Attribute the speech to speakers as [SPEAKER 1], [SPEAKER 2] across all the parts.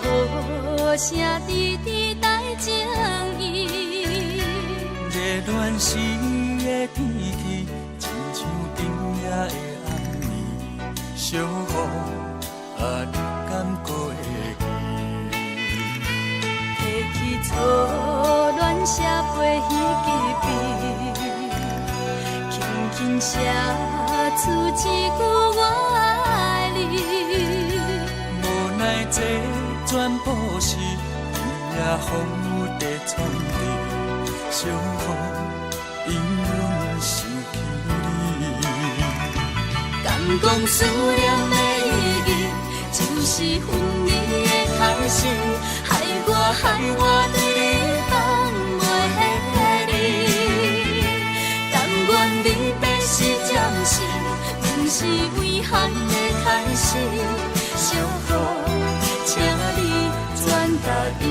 [SPEAKER 1] 好声滴滴带情意。
[SPEAKER 2] 热恋时的天气，亲像冬夜的暗暝，小雨你敢过会记？
[SPEAKER 1] 提起初恋写飞彼支笔，轻轻写出一句我爱你。
[SPEAKER 2] 无奈这全部是雨也风在传递，小雨因阮想起你。
[SPEAKER 1] 敢讲思念的意义，就是分离的开始，害我对你放袂离。但愿离别是暂时，不是遗憾的开始。小雨，请你转达伊。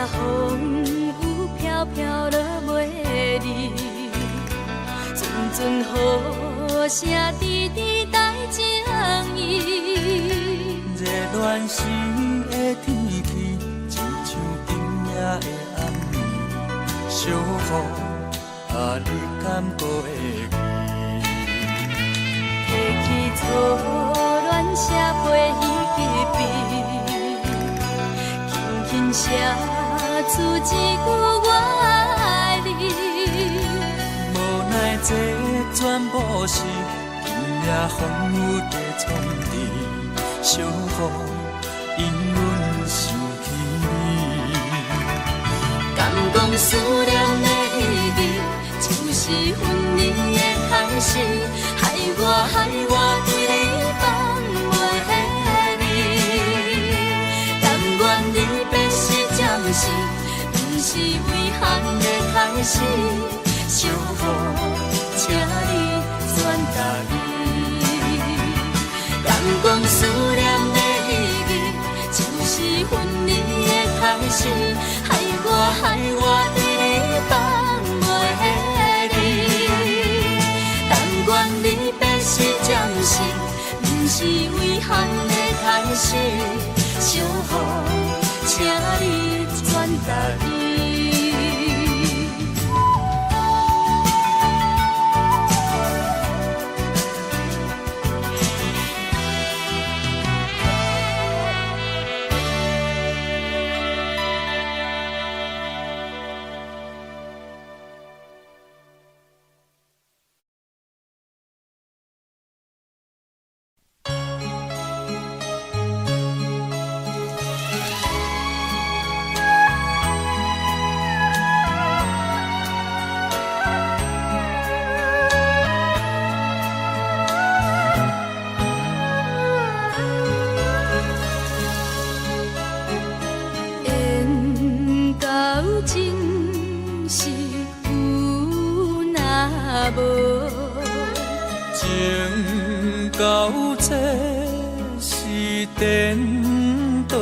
[SPEAKER 1] 风雨飘飘落袂离，阵阵好声滴滴带情意。
[SPEAKER 2] 热恋时的天气，亲像冬夜的暗暝，小雨你敢过会记？
[SPEAKER 1] 提起初恋写飞彼支笔，轻轻写出一句我爱你。
[SPEAKER 2] 无奈这全部是雨也风雨在传递，小雨因阮想起你。
[SPEAKER 1] 敢讲思念的意义，就是分离的开始，害我对你放袂离。但愿离别是暂时，不是遗憾的开始。小雨，请你转达伊。敢讲思念的意义，就是分离的开始，害我对你放袂离。但愿离别是暂时，不是遗憾的开始。小雨，请你转达伊。
[SPEAKER 2] 情到这是颠倒，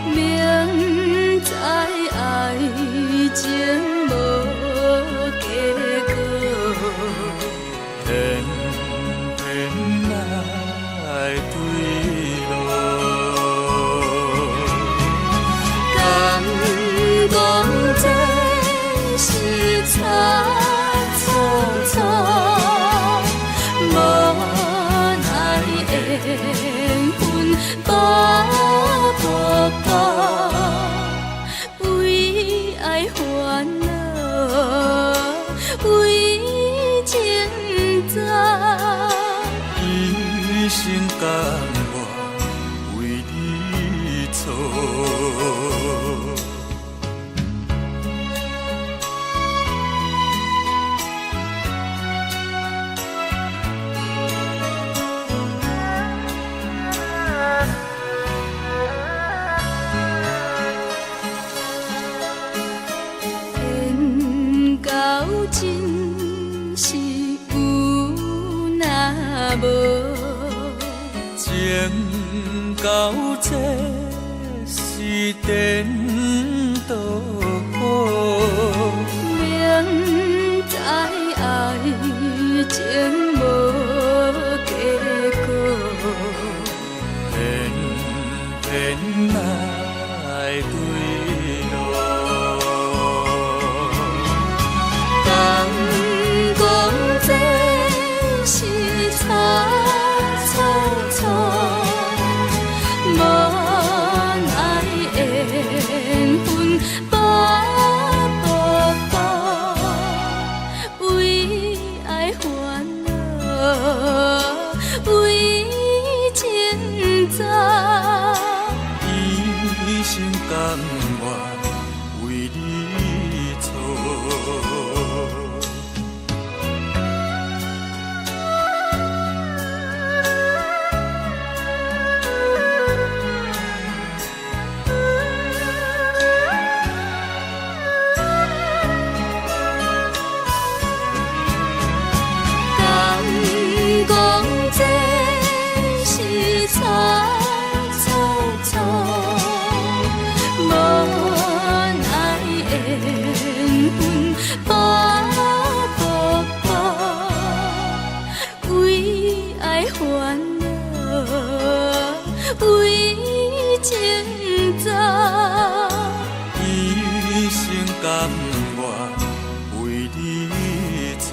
[SPEAKER 1] 明知爱情无结果，
[SPEAKER 2] 偏偏来对路。
[SPEAKER 1] 敢讲这是错？错，无奈缘分把破破，为爱烦恼，为情债，
[SPEAKER 2] 一生甘愿为你错。到这是颠倒，
[SPEAKER 1] 明知爱情无结果，
[SPEAKER 2] 偏偏来对路。
[SPEAKER 1] 敢讲这是差错错，无奈缘分把步步，为爱烦恼，为情债。
[SPEAKER 2] 一生甘愿为你错。
[SPEAKER 1] 敢讲这是差错错，无奈缘分把步步，为爱烦恼，为情债。
[SPEAKER 2] 一生甘愿为你错。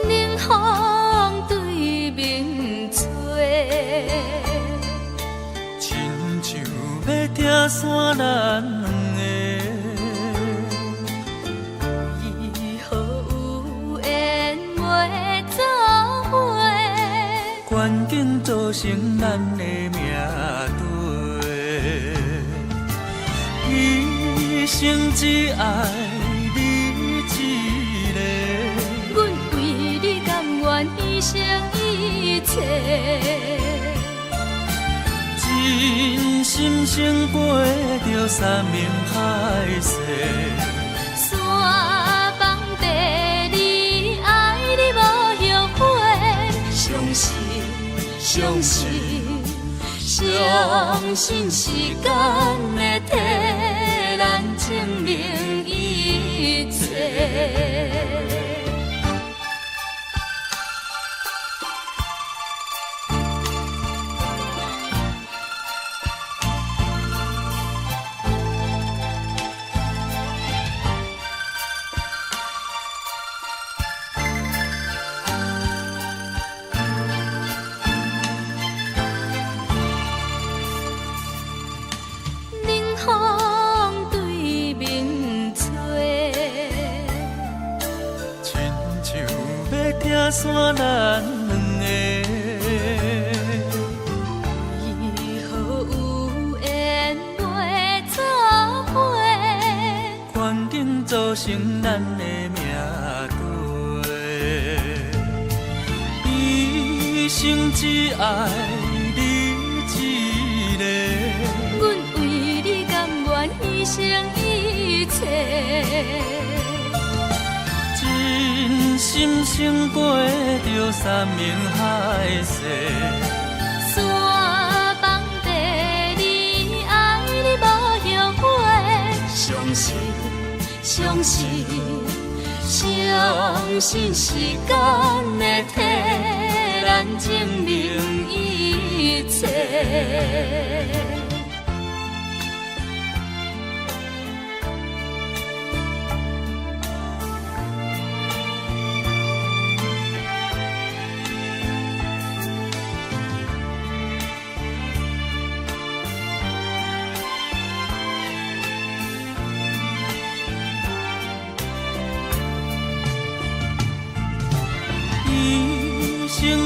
[SPEAKER 1] 冷风对面吹，
[SPEAKER 2] 亲像要听散咱两个，
[SPEAKER 1] 以后有缘袂走回。
[SPEAKER 2] 关键造成咱的命对，一生只爱你一个。
[SPEAKER 1] 阮为你甘愿牺牲一切，
[SPEAKER 2] 真心胜过着山盟海誓，
[SPEAKER 1] 山崩地离，爱你无后悔。相信，相信，相信时间会替咱证明一切。冷风对面吹，
[SPEAKER 2] 亲像要听散咱两个。
[SPEAKER 1] 以后有缘袂走回。
[SPEAKER 2] 环境造成咱的命对，一生只爱你一个。
[SPEAKER 1] 阮为你甘愿牺牲一切，
[SPEAKER 2] 真心胜过着山盟海誓，
[SPEAKER 1] 山崩地离，爱你无后悔。相信，相信，相信时间会替咱证明一切。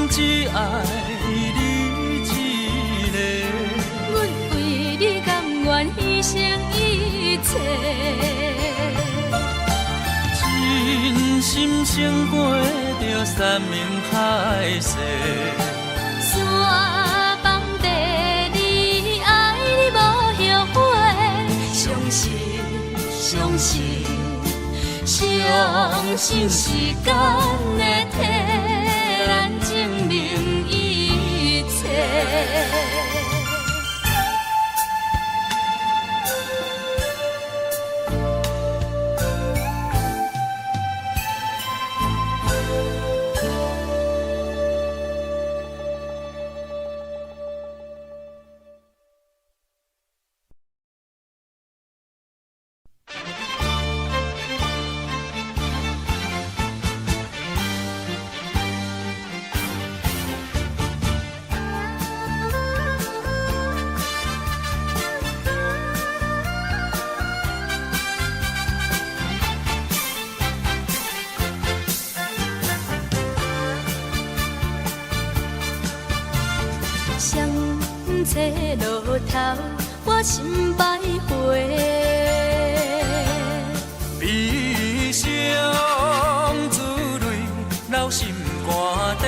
[SPEAKER 2] 只爱你一个。
[SPEAKER 1] 阮为你甘愿牺牲一切，
[SPEAKER 2] 真心胜过着山盟海誓。
[SPEAKER 1] 山崩地离，爱你无后悔，相信，相信，相信时间会替咱证明一切。双车路头，我心徘徊。
[SPEAKER 2] 悲伤珠泪流心肝底，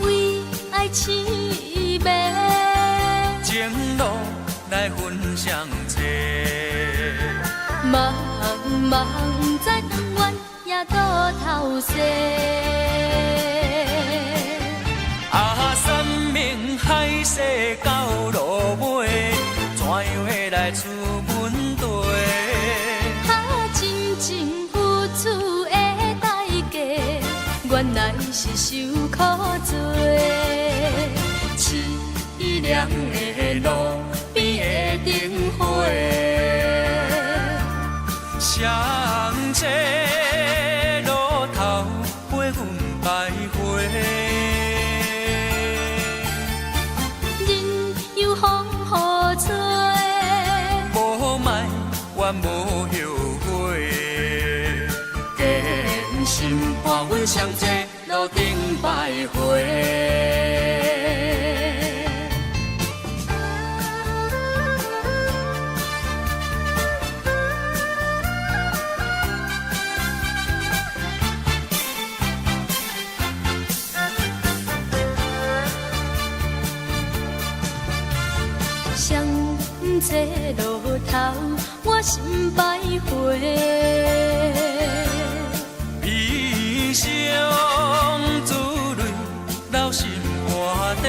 [SPEAKER 1] 为爱痴迷，
[SPEAKER 2] 情路来分相册。
[SPEAKER 1] 茫茫不知长远，也倒头西。
[SPEAKER 2] 啊，山盟海誓到落尾，怎样会来出阮地？
[SPEAKER 1] 真情付出的代价，原来是受苦罪。凄凉的路边的灯火，
[SPEAKER 2] 相这路头陪阮徘徊。
[SPEAKER 1] 人有风雨吹，
[SPEAKER 2] 无卖怨无后悔，坚心伴阮相济路顶徘徊。
[SPEAKER 1] 双车路头，我心徘徊。
[SPEAKER 2] 悲伤珠泪流心肝底，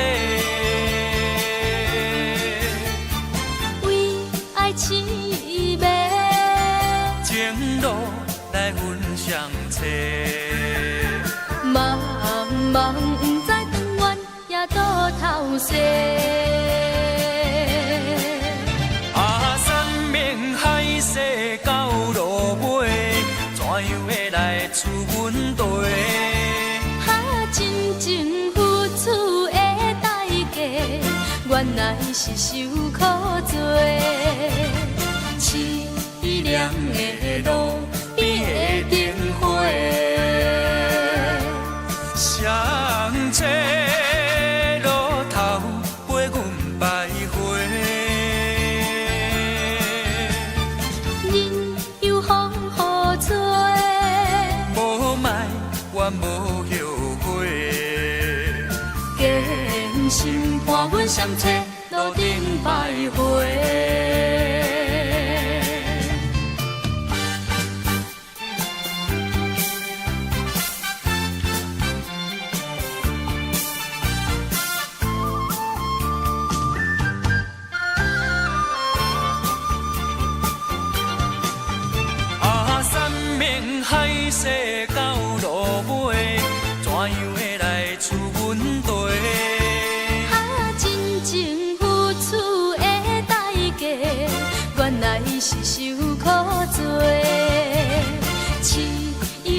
[SPEAKER 1] 为爱痴迷，
[SPEAKER 2] 情路来分相册。
[SPEAKER 1] 茫茫不知长远，也倒头西。
[SPEAKER 2] 到落尾，怎样会来出阮地？
[SPEAKER 1] 真情付出的代价，原来是受苦罪。凄凉的路边的灯火，
[SPEAKER 2] 相这路头陪阮徘徊。无后悔，
[SPEAKER 1] 坚心伴阮相车路顶徘徊。
[SPEAKER 2] 啊，山盟海誓到落尾，怎样会来出阮地？
[SPEAKER 1] 真情付出的代价，原来是受苦罪。凄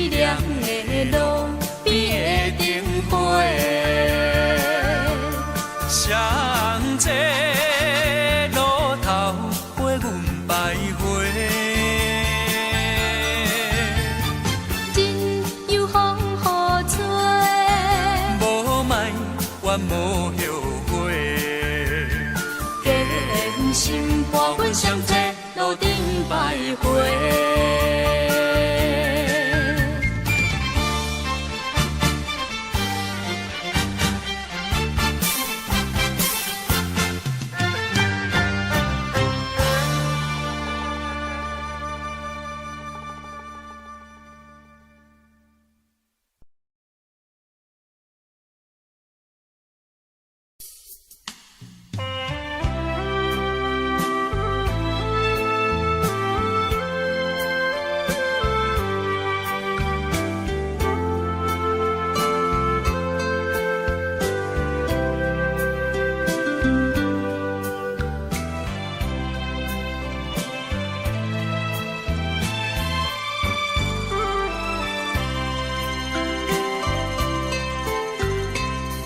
[SPEAKER 1] 凉的路边的灯火，
[SPEAKER 2] 相这路头陪阮徘徊。
[SPEAKER 1] 人有风
[SPEAKER 2] 愿无后悔。
[SPEAKER 1] 坚心伴阮相齐，路顶徘徊。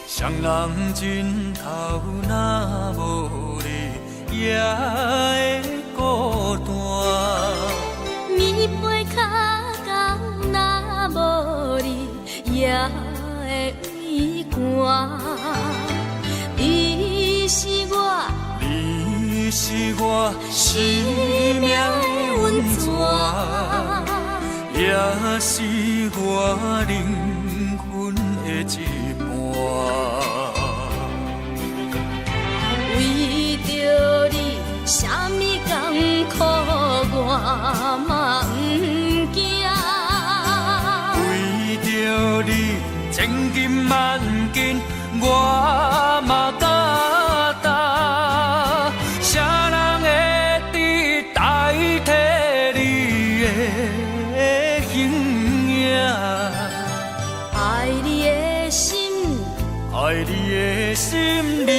[SPEAKER 2] 双人枕头若无你，也会孤单。
[SPEAKER 1] 棉被脚到若无你，也会畏寒。你是我，
[SPEAKER 2] 你是我生命的温泉，也是我灵魂的一半。
[SPEAKER 1] 为着你，啥物艰苦我嘛不惊。
[SPEAKER 2] 为着你，千金万金我嘛敢担。啥人会伫代替你的形影？
[SPEAKER 1] 爱你的心，
[SPEAKER 2] 爱你的心，你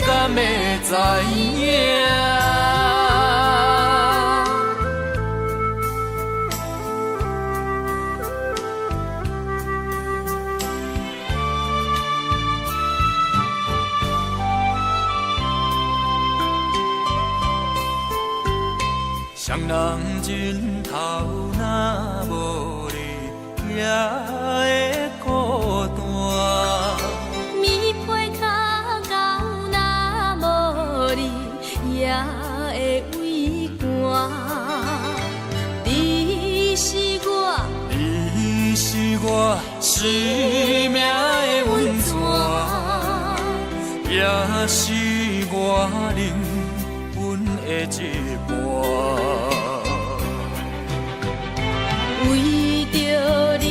[SPEAKER 2] 敢会知影？双人枕头若无你，也会孤单。
[SPEAKER 1] 棉被脚到若无你，也会畏寒。你是我，
[SPEAKER 2] 你是我生命的温泉，也是我灵魂的一半。
[SPEAKER 1] 为着你，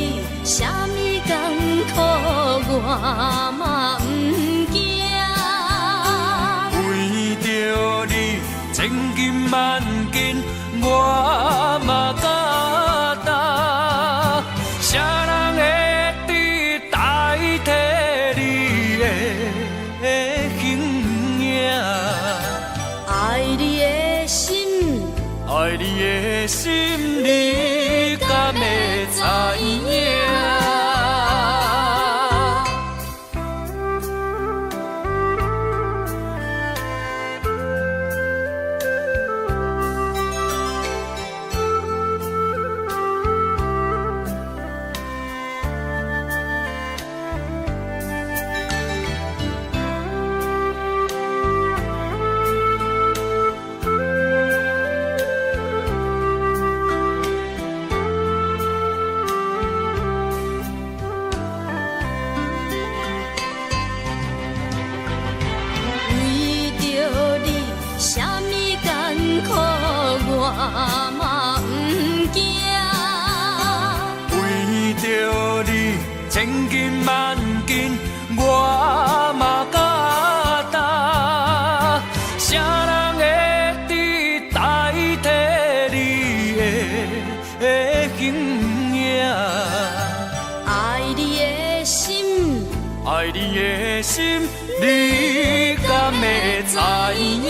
[SPEAKER 1] 啥物艰苦我嘛不惊。
[SPEAKER 2] 为着你，千金万金我嘛敢担。啥人会伫代替你的形影？
[SPEAKER 1] 爱你的心，
[SPEAKER 2] 爱你的心，你敢会知影？
[SPEAKER 1] 为着你，啥物艰苦我嘛不惊。
[SPEAKER 2] 为着你，千金万金我嘛敢担。啥人会伫代替你的形影？
[SPEAKER 1] 爱你的心，
[SPEAKER 2] 爱你的心，你敢会知影？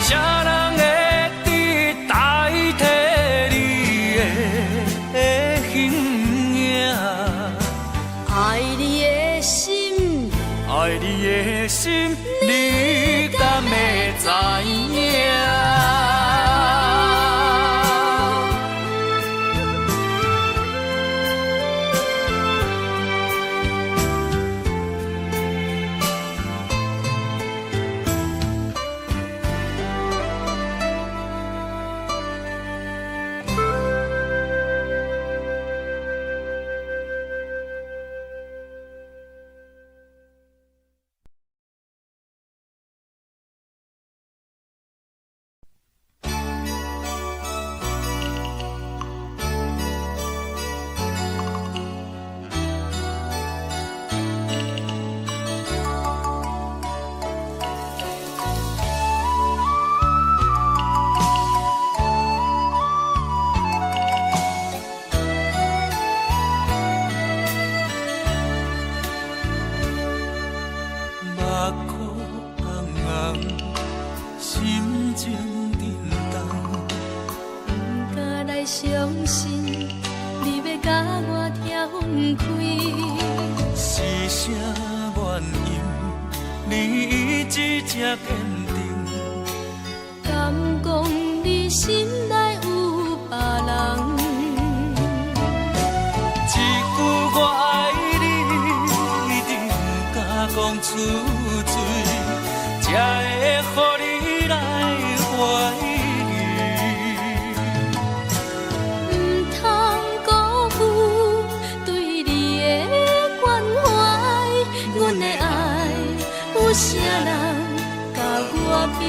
[SPEAKER 2] 啥人会伫代替你的形影？
[SPEAKER 1] 爱你的心，
[SPEAKER 2] 爱你的心，你敢会知影？情沉重。
[SPEAKER 1] 不敢来相信，你要甲我拆分开。
[SPEAKER 2] 是啥原因？你一直这坚定？
[SPEAKER 1] 敢讲你心内有别人？
[SPEAKER 2] 一句我爱你，一定不敢讲出嘴，才会予你来怀疑。
[SPEAKER 1] 唔通辜负对你的关怀，阮的爱有啥人甲我比？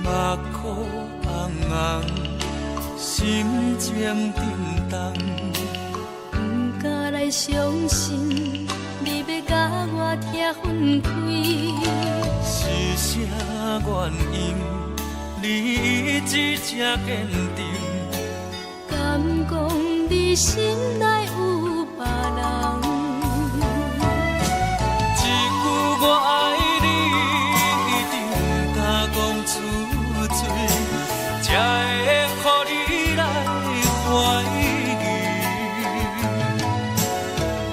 [SPEAKER 2] 目眶红红，心情沉重。
[SPEAKER 1] 不敢来相信，你要甲我拆分开。
[SPEAKER 2] 是啥原因？你一直这坚定？
[SPEAKER 1] 敢讲你心内有别人？
[SPEAKER 2] 一句我爱你，一定不敢讲出嘴，才会予你来怀疑。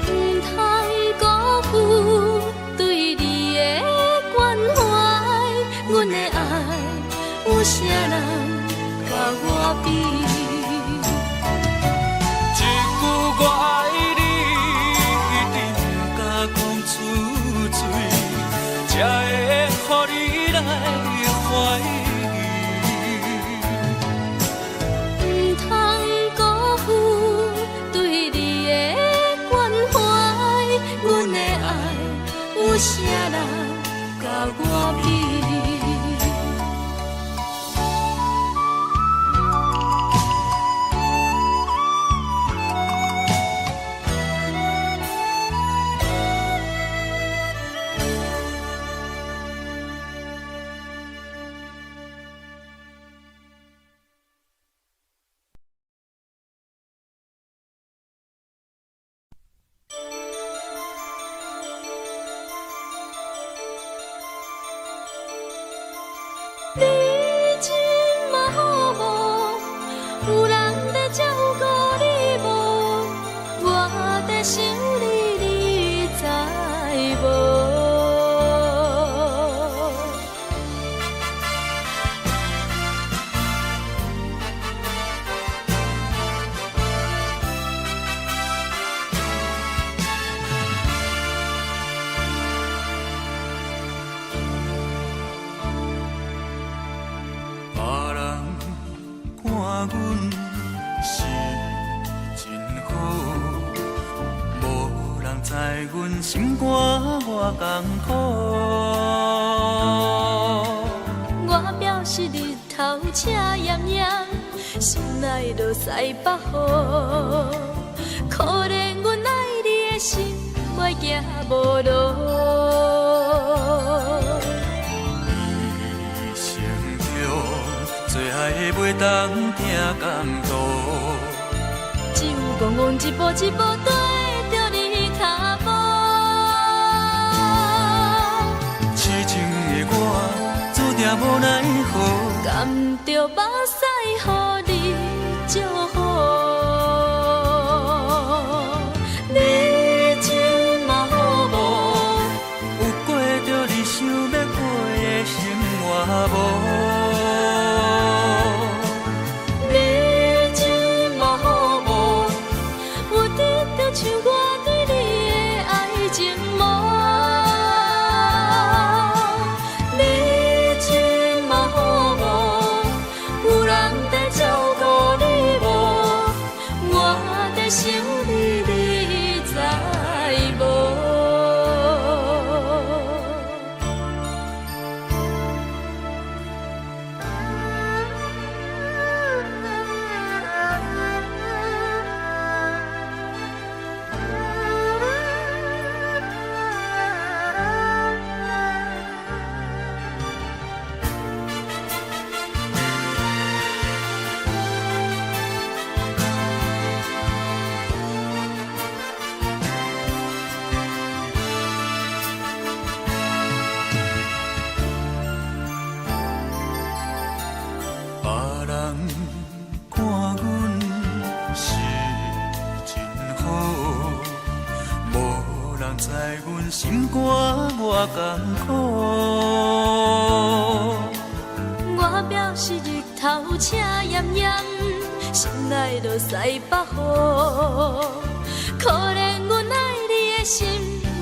[SPEAKER 1] 唔通辜负对你的关怀，阮的爱有啥人甲我比？
[SPEAKER 2] 一句我爱你，一定不敢讲出嘴，才会予你来怀疑。
[SPEAKER 1] 唔通辜负对你的关怀，阮的爱有啥人甲我比？你真嘛好无，有人在照顾你无？我在想你，你知无？
[SPEAKER 2] 别人看阮是真好，无人知阮心肝偌艰苦。
[SPEAKER 1] 我表示日头赤炎炎，心内落西北雨。可怜阮爱你的心，袂行无路。
[SPEAKER 2] 做爱的袂当听甘多，
[SPEAKER 1] 只有戆戆一步一步跟着你脚步。
[SPEAKER 2] 痴情的我注定无奈何，
[SPEAKER 1] 甘着目屎予你祝福。你真嘛好无？
[SPEAKER 2] 有过着你想要过的生活无？
[SPEAKER 1] 像我对你的爱情无，你真嘛好无？有人在照顾你无？
[SPEAKER 2] 心肝我甘苦。
[SPEAKER 1] 我表示日头赤炎炎，心内落西北雨。可怜阮爱你的心，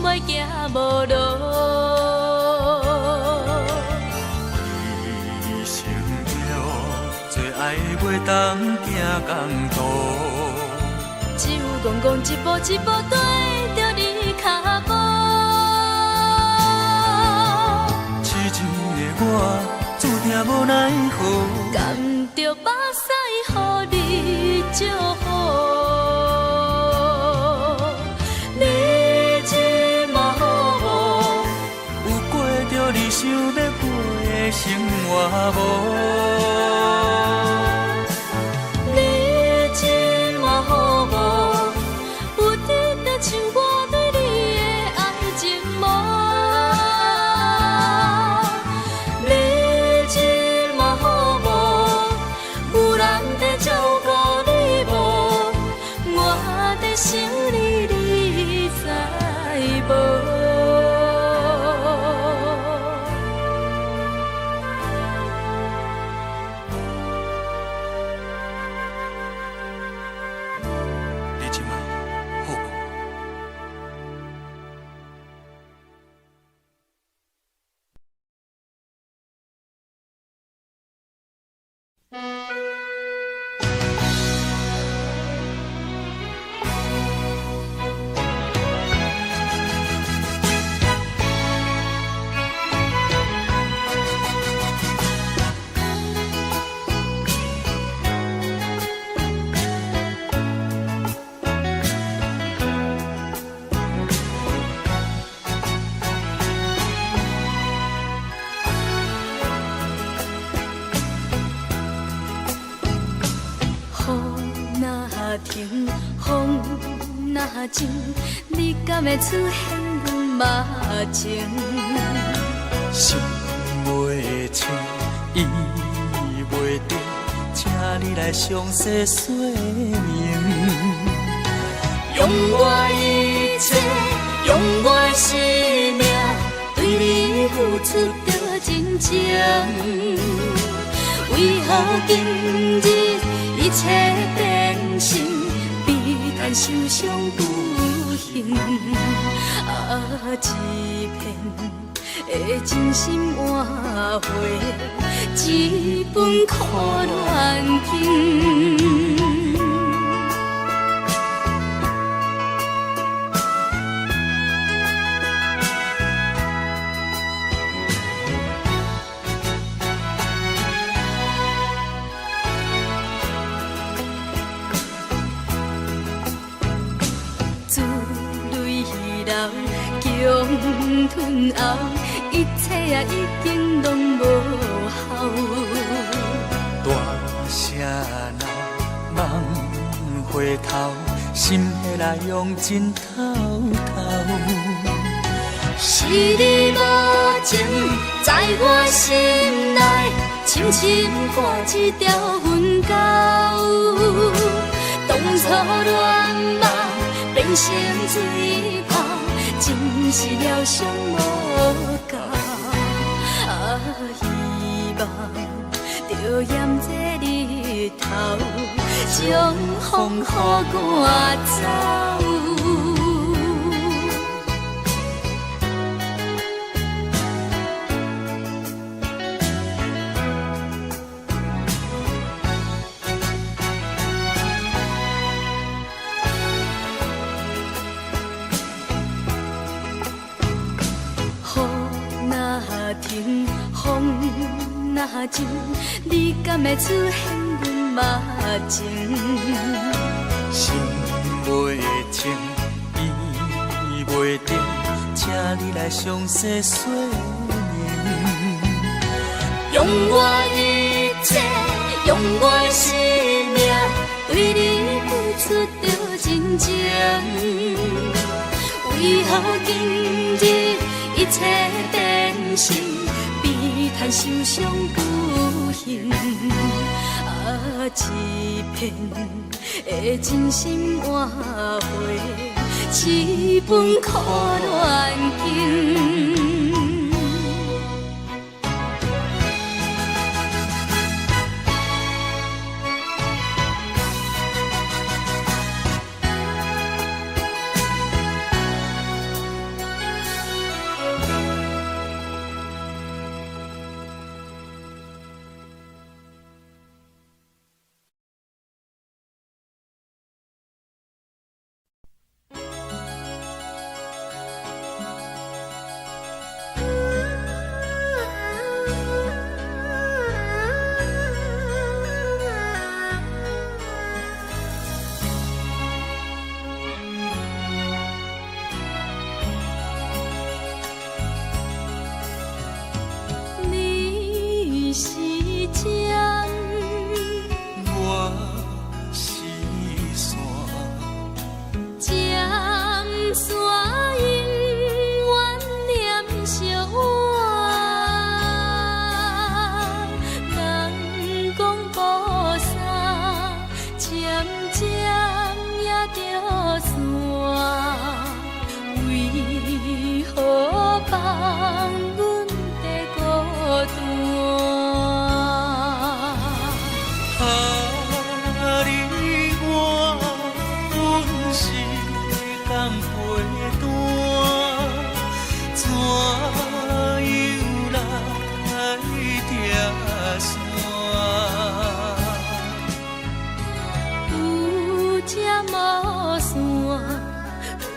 [SPEAKER 1] 袂行无路。
[SPEAKER 2] 一生着做爱袂当行共途。
[SPEAKER 1] 只有戆戆一步一步对着你脚步。
[SPEAKER 2] 痴情的我，注定无奈何。
[SPEAKER 1] 甘着目屎予你祝福。你这么好
[SPEAKER 2] 有过着你想要过的生活无？
[SPEAKER 1] 你这么好有得得像我对你的爱情无？你这么好有人在照顾你无？我在想你，你知无？
[SPEAKER 2] 你即马好无？
[SPEAKER 1] 雨若停，风若静，你敢会出现阮目前？
[SPEAKER 2] 心袂清，意袂定，请你来详细说明。
[SPEAKER 1] 用我一切，用我的生命，对你付出着真情。为何今日一切变成悲叹受伤不幸？一片的真心换回一本苦恋经。强吞后，一切也已经拢无效。
[SPEAKER 2] 大声闹，梦回头，心迄来用尽透透。
[SPEAKER 1] 是你无情，在我心内深深挂一条云钩。当初恋梦变成水泡。真是了伤无够，希望着炎这日头，将风雨赶走。停，风若静，你敢会出现阮目前？
[SPEAKER 2] 心袂清，意袂定，请你来详细说明。
[SPEAKER 1] 用我一切，用我的生命，对你付出着真情。为何今日一切变成悲叹受伤不幸？一片的真心换回一份苦恋情。你是针，
[SPEAKER 2] 我是线，
[SPEAKER 1] 针线永远念相偎。人讲无啥，渐渐也着散，为何放阮在孤单？
[SPEAKER 2] 你我本是同陪伴，怎样来拆散？
[SPEAKER 1] 有这无线，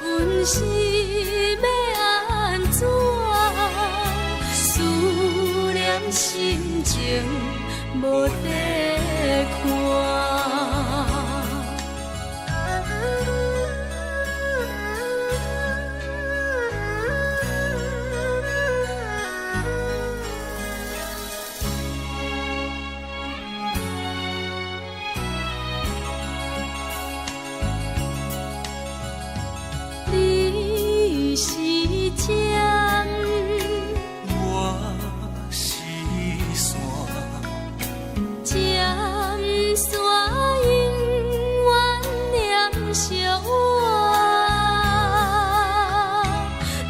[SPEAKER 1] 阮是要安怎？思念心情无地看。你是针，
[SPEAKER 2] 我是线，
[SPEAKER 1] 针线永远念相偎。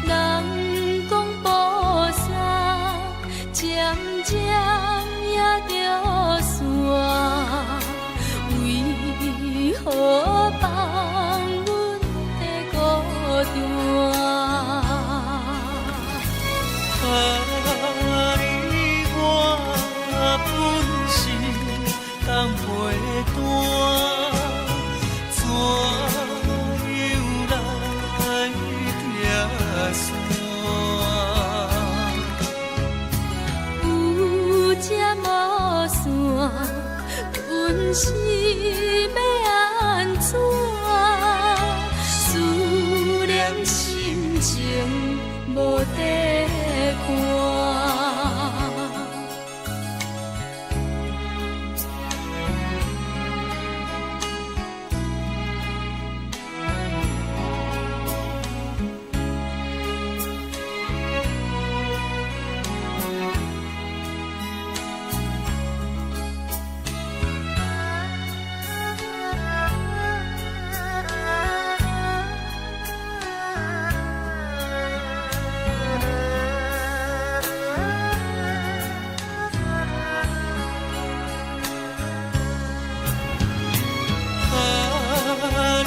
[SPEAKER 1] 人讲无啥，渐渐也着散，为何放阮在孤单？
[SPEAKER 2] 你我本是同陪伴，怎样来拆散？
[SPEAKER 1] 有这无线，阮是要安怎？思念心情无地看。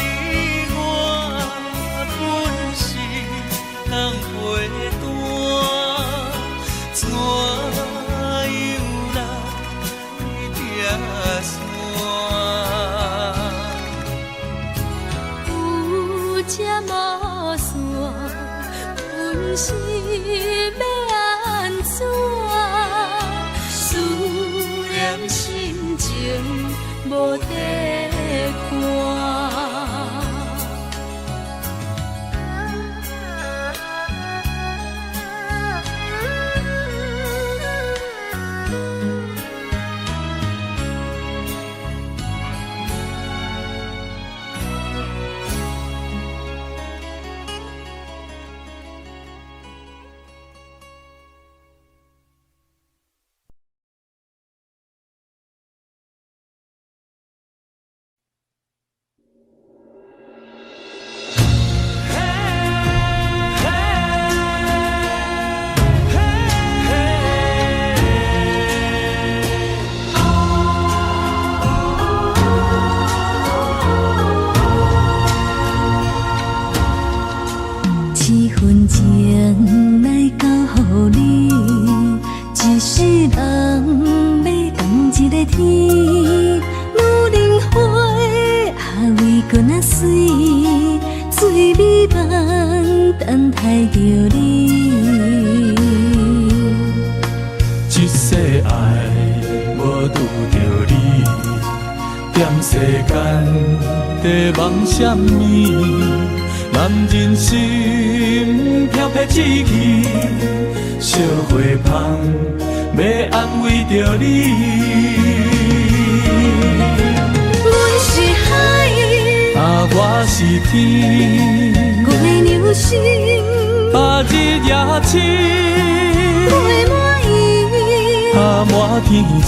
[SPEAKER 2] 你我本是同陪伴，怎样来拆散？
[SPEAKER 1] 有这无线，阮是要安怎？思念心情无地看。搁那水，水美梦等待着你。
[SPEAKER 2] 一世爱无拄着你，踮世间在梦什么？男人心飘撇志气，烧花香要安慰着你。
[SPEAKER 1] 阮是海，
[SPEAKER 2] 我是天，
[SPEAKER 1] 我的牛心，
[SPEAKER 2] 日夜深，
[SPEAKER 1] 陪满意，
[SPEAKER 2] 满天星。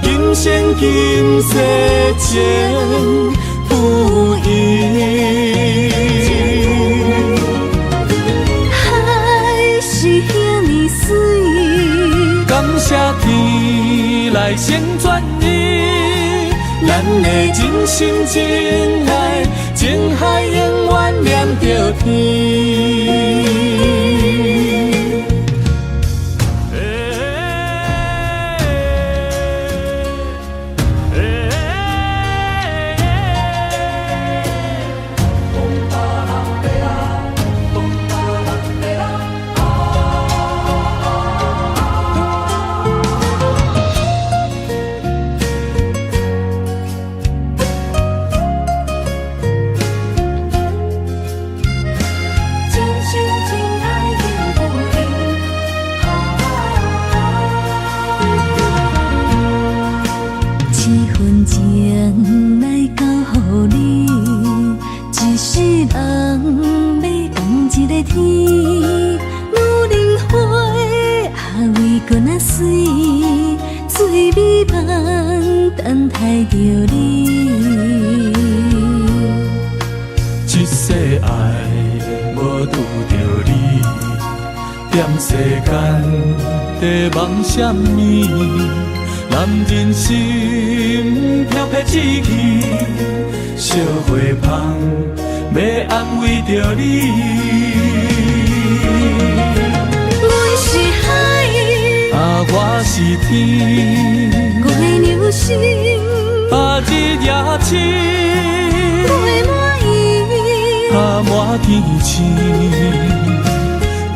[SPEAKER 2] 今生今世情不移，
[SPEAKER 1] 海是遐尼水，
[SPEAKER 2] 感谢天来成全你，咱的真心真爱，情海永远念着天。
[SPEAKER 1] 等待着你，
[SPEAKER 2] 一世爱无拄着你，踮世间在梦什么？男人心飘撇志气，烧花香要安慰着你。
[SPEAKER 1] 阮是海，
[SPEAKER 2] 我是天，
[SPEAKER 1] 我的牛心，
[SPEAKER 2] 日夜深，
[SPEAKER 1] 陪满意，
[SPEAKER 2] 满天星。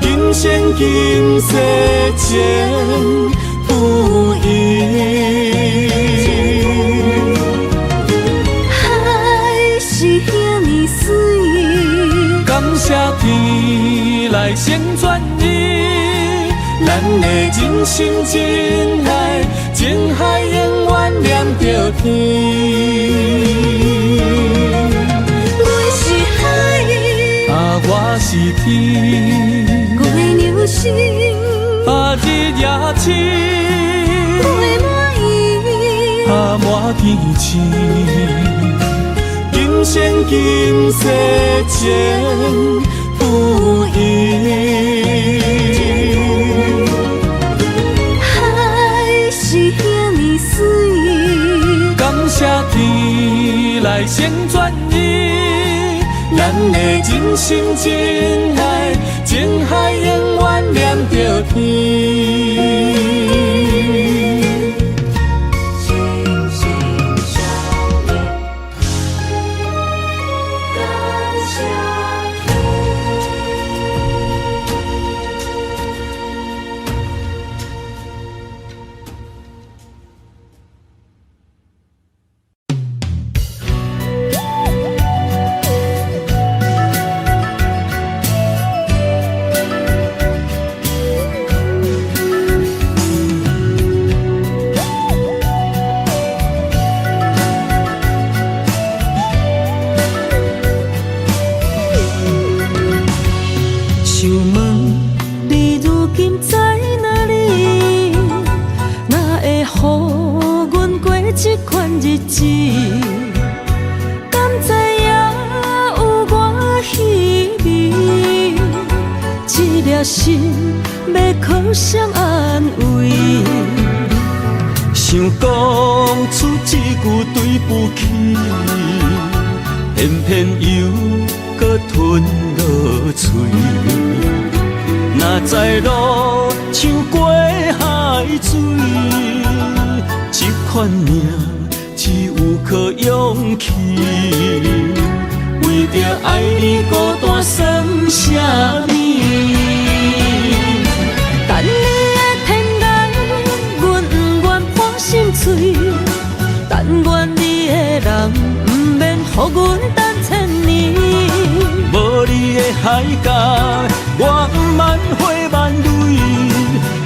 [SPEAKER 2] 今生今世情不移，
[SPEAKER 1] 海是遐尼水，
[SPEAKER 2] 感谢天来成全你，咱的真心真爱，情海永远念着天。
[SPEAKER 1] 阮是海，
[SPEAKER 2] 我是天，
[SPEAKER 1] 我的牛心，
[SPEAKER 2] 日夜深，
[SPEAKER 1] 陪满意，
[SPEAKER 2] 满天星。今生今世情不移，
[SPEAKER 1] 海是遐尼水，
[SPEAKER 2] 感谢天来成全你，咱的真心真爱，情海永远念着天。
[SPEAKER 1] 心要靠谁安慰？
[SPEAKER 2] 想讲出一句对不起，偏偏又搁吞落嘴。若知路像过海水，这款命只有可勇气，为着爱你孤单算什么？
[SPEAKER 1] 等你的天涯，阮不愿破心碎。但愿你的人，不免予阮等千年。
[SPEAKER 2] 无你的海角，我不万花万蕊。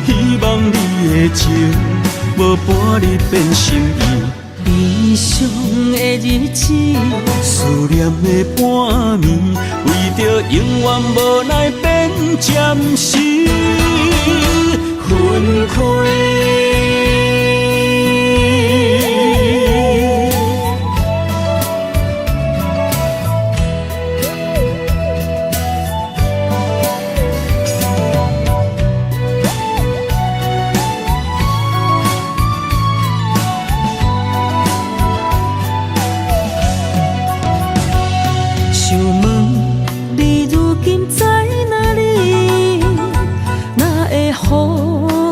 [SPEAKER 2] 希望你的情，无半日变心意。
[SPEAKER 1] 悲伤的日子，
[SPEAKER 2] 思念的半暝，为着永远无奈变暂时分开。
[SPEAKER 1] 想问你如今在哪里？哪会予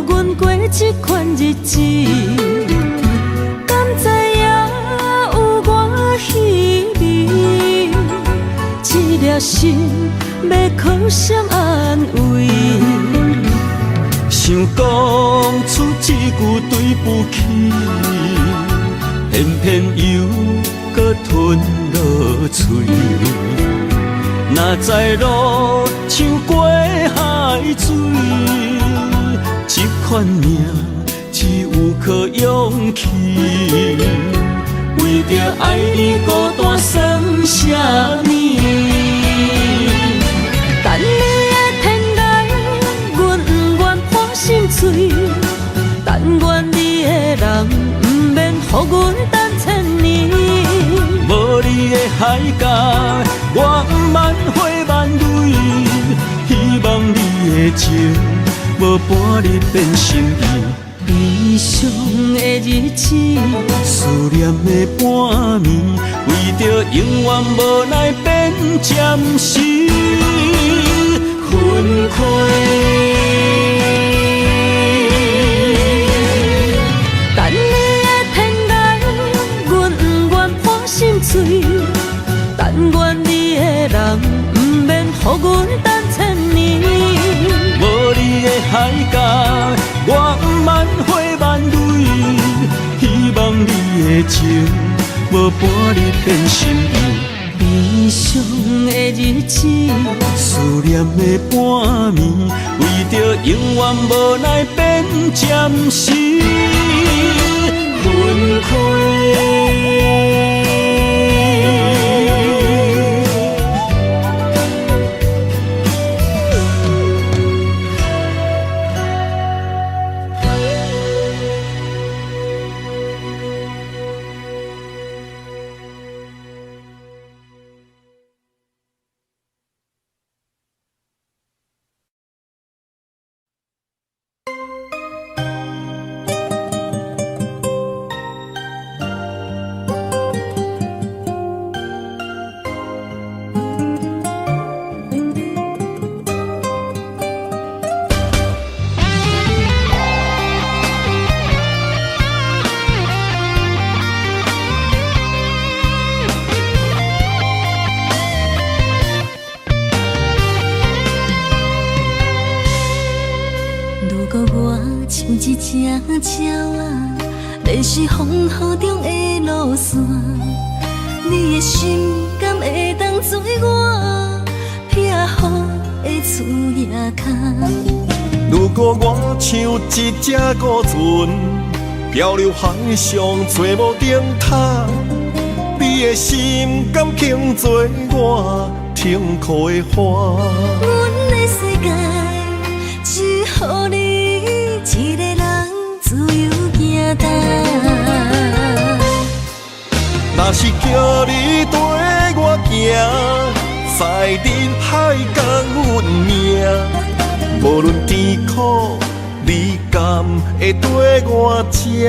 [SPEAKER 1] 阮过这款日子？敢知影有我稀微？这粒心要靠谁安慰？
[SPEAKER 2] 想讲出一句对不起，偏偏又搁吞落嘴。若知路像过海水，这款命只有靠勇气。为着爱你孤单算什么？
[SPEAKER 1] 等你的天涯，阮不愿破心碎。但愿你的人，不免予阮等千年。
[SPEAKER 2] 无你的海角，我不万花万蕊。希望你的情，无半日变心意。
[SPEAKER 1] 悲伤的日子，
[SPEAKER 2] 思念的半暝，为着永远无奈变暂时分开。
[SPEAKER 1] 等你的天涯，阮不愿破心碎。但愿你的人，不免予阮等千年。
[SPEAKER 2] 无你的海角，我不万花万蕊。希望你的情，无半日变心意。
[SPEAKER 1] 悲伤的日子，
[SPEAKER 2] 思念的半暝，为着永远无奈变暂时分开。
[SPEAKER 1] 一只鸟啊，迷失风雨中的路线，你的心敢会当做我撇予的厝野空？
[SPEAKER 3] 如果我像一只孤船，漂流海上找无顶塔，你的心敢肯做我停靠的花？
[SPEAKER 1] 阮的世界只予你一个人自由行踏。
[SPEAKER 3] 若是叫你跟我行，在人海共阮命。无论甜苦，你敢会对我吃？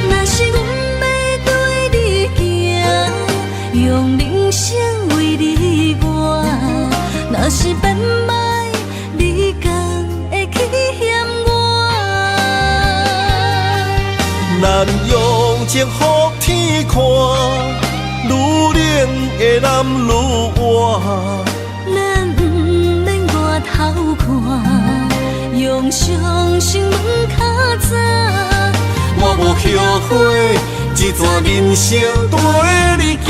[SPEAKER 1] 若是阮要对你行，用人生为你活。若是变歹，你敢会去嫌我？
[SPEAKER 3] 难用。用情予天看，愈冷的男愈活。
[SPEAKER 1] 咱不免外头看，用伤心问较早。
[SPEAKER 3] 我无后悔，一段人生跟你行。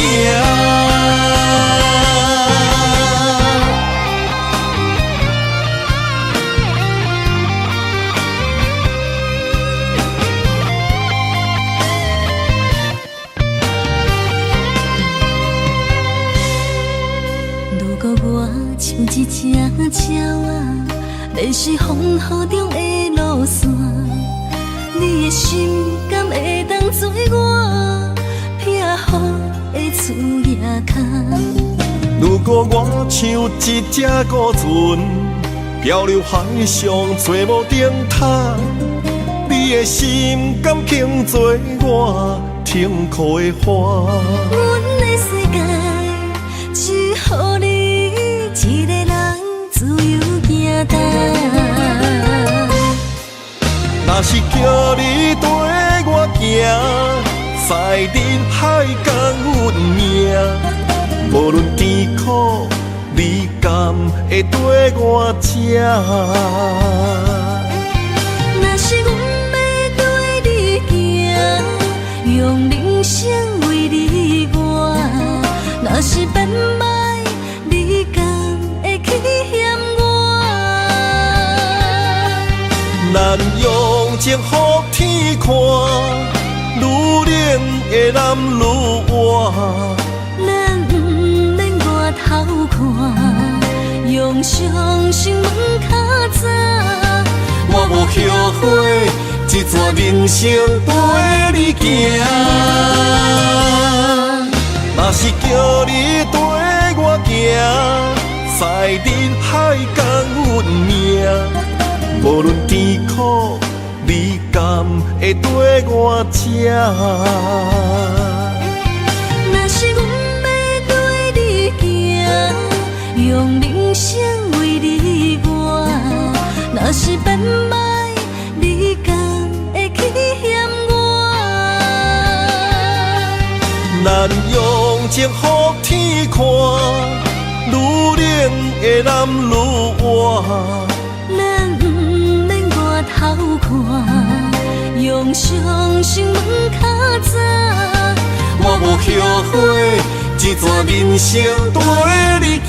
[SPEAKER 1] 如果我像一只鸟仔，迷失风雨中的路线，你的心敢会当做我避雨的厝夜空？
[SPEAKER 3] 如果我像一只孤船，漂流海上找无顶塔，你的心敢肯做我停靠的花？
[SPEAKER 1] 阮的世界只予你一个人自由行动。
[SPEAKER 3] 若是叫你跟我行，在人海共运命。无论甜苦，你甘会跟我吃？
[SPEAKER 1] 若是阮要对你行，用人生为你活。若是变歹，你甘会去嫌我？
[SPEAKER 3] 咱用情予天看，愈冷的男愈活。
[SPEAKER 1] 咱不免外头看，用伤心问较早。
[SPEAKER 3] 我无后悔，一段人生跟你行。若是叫你跟我行，在人海共运命。无论甜苦，你甘会跟我吃？
[SPEAKER 1] 若是阮要对你行，用人生为你活。若是变歹，你甘会去嫌我？
[SPEAKER 3] 咱用情予天看，愈冷的男愈活。
[SPEAKER 1] 咱不免外头看，用伤心问较早。
[SPEAKER 3] 我无后悔，一段人生跟你行。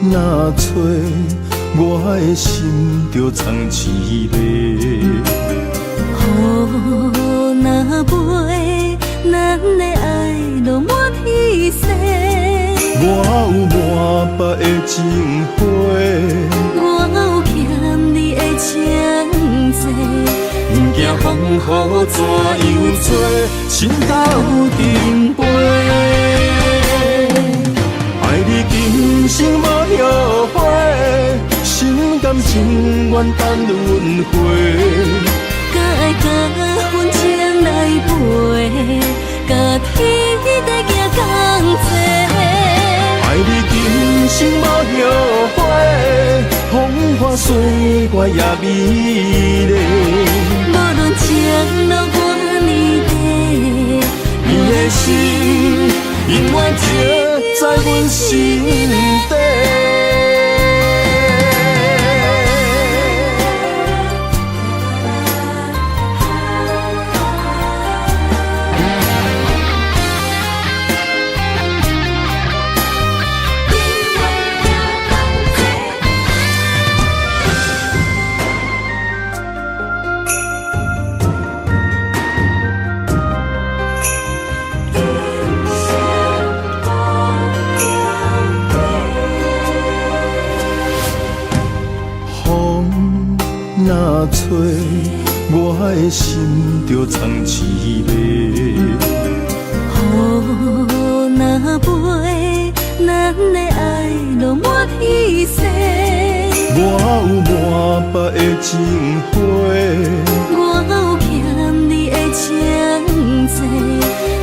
[SPEAKER 2] 若吹，我的心就藏一个。
[SPEAKER 1] 雨若飞，咱的爱落满天星。
[SPEAKER 2] 我有满腹的情花，
[SPEAKER 1] 我有欠你的情债，
[SPEAKER 2] 不惊风雨怎样做，心斗阵飞。爱你今生无后悔，心甘情愿等轮回。
[SPEAKER 1] 敢爱甲阮情来陪，甲天地行同齐。
[SPEAKER 2] 爱你今生无后悔，风花雪月也美丽。
[SPEAKER 1] 无论前路偌呢短，
[SPEAKER 2] 你的心永远刻在阮心底。
[SPEAKER 3] 我的心就藏滋味。
[SPEAKER 1] 雨若飞，咱的爱落满天星。
[SPEAKER 3] 我有满腹的情花，
[SPEAKER 1] 我有欠你的情债，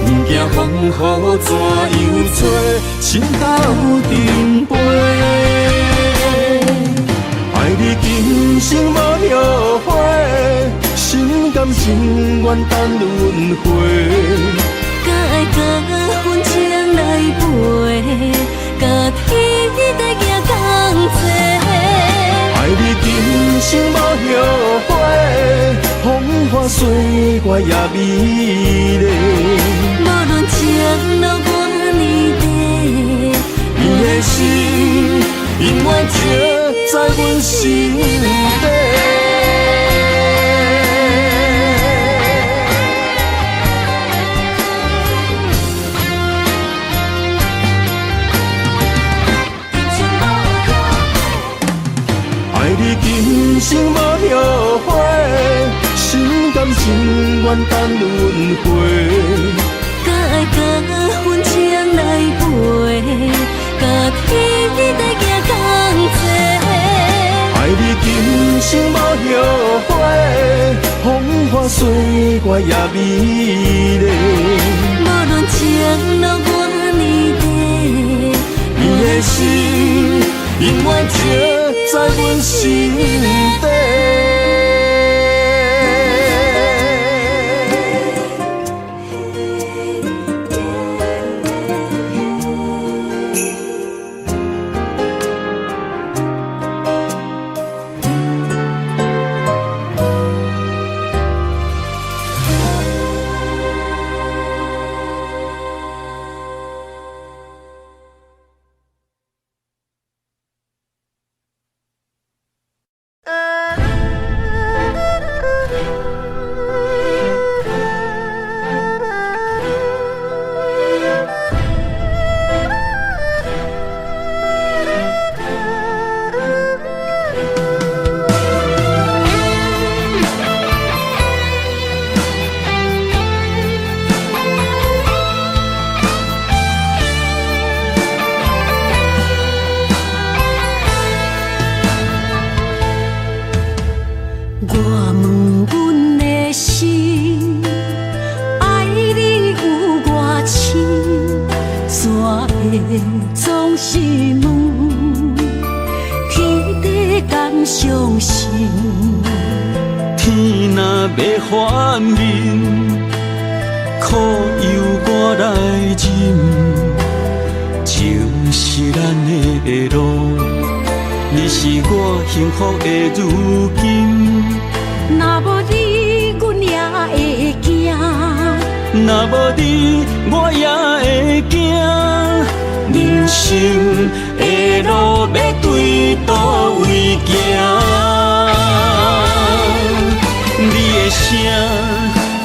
[SPEAKER 3] 不惊风雨怎样吹，心斗阵飞。爱你今生无后悔，心甘情愿等轮回。
[SPEAKER 1] 甲爱甲份情来陪，甲天地行同齐。
[SPEAKER 3] 爱你今生无后悔，风花雪月也美丽。
[SPEAKER 1] 无论情路偌呢短，
[SPEAKER 3] 你的心永远刻在阮心底。爱你今生无后悔，心甘情愿等轮回。
[SPEAKER 1] 甲爱甲份情来陪，甲天地行同齐。
[SPEAKER 3] 爱你今生无后悔，风花雪月也美丽。
[SPEAKER 1] 无论情路偌呢短，
[SPEAKER 3] 你的心永远刻在阮心底。
[SPEAKER 1] 总是问，天地敢相信？
[SPEAKER 2] 天若要反面，苦由我来忍。情是咱的路，你是我幸福的如今。
[SPEAKER 1] 若无你，阮也会惊；
[SPEAKER 2] 若无你，我也会惊。人生的路要对倒位行？你的声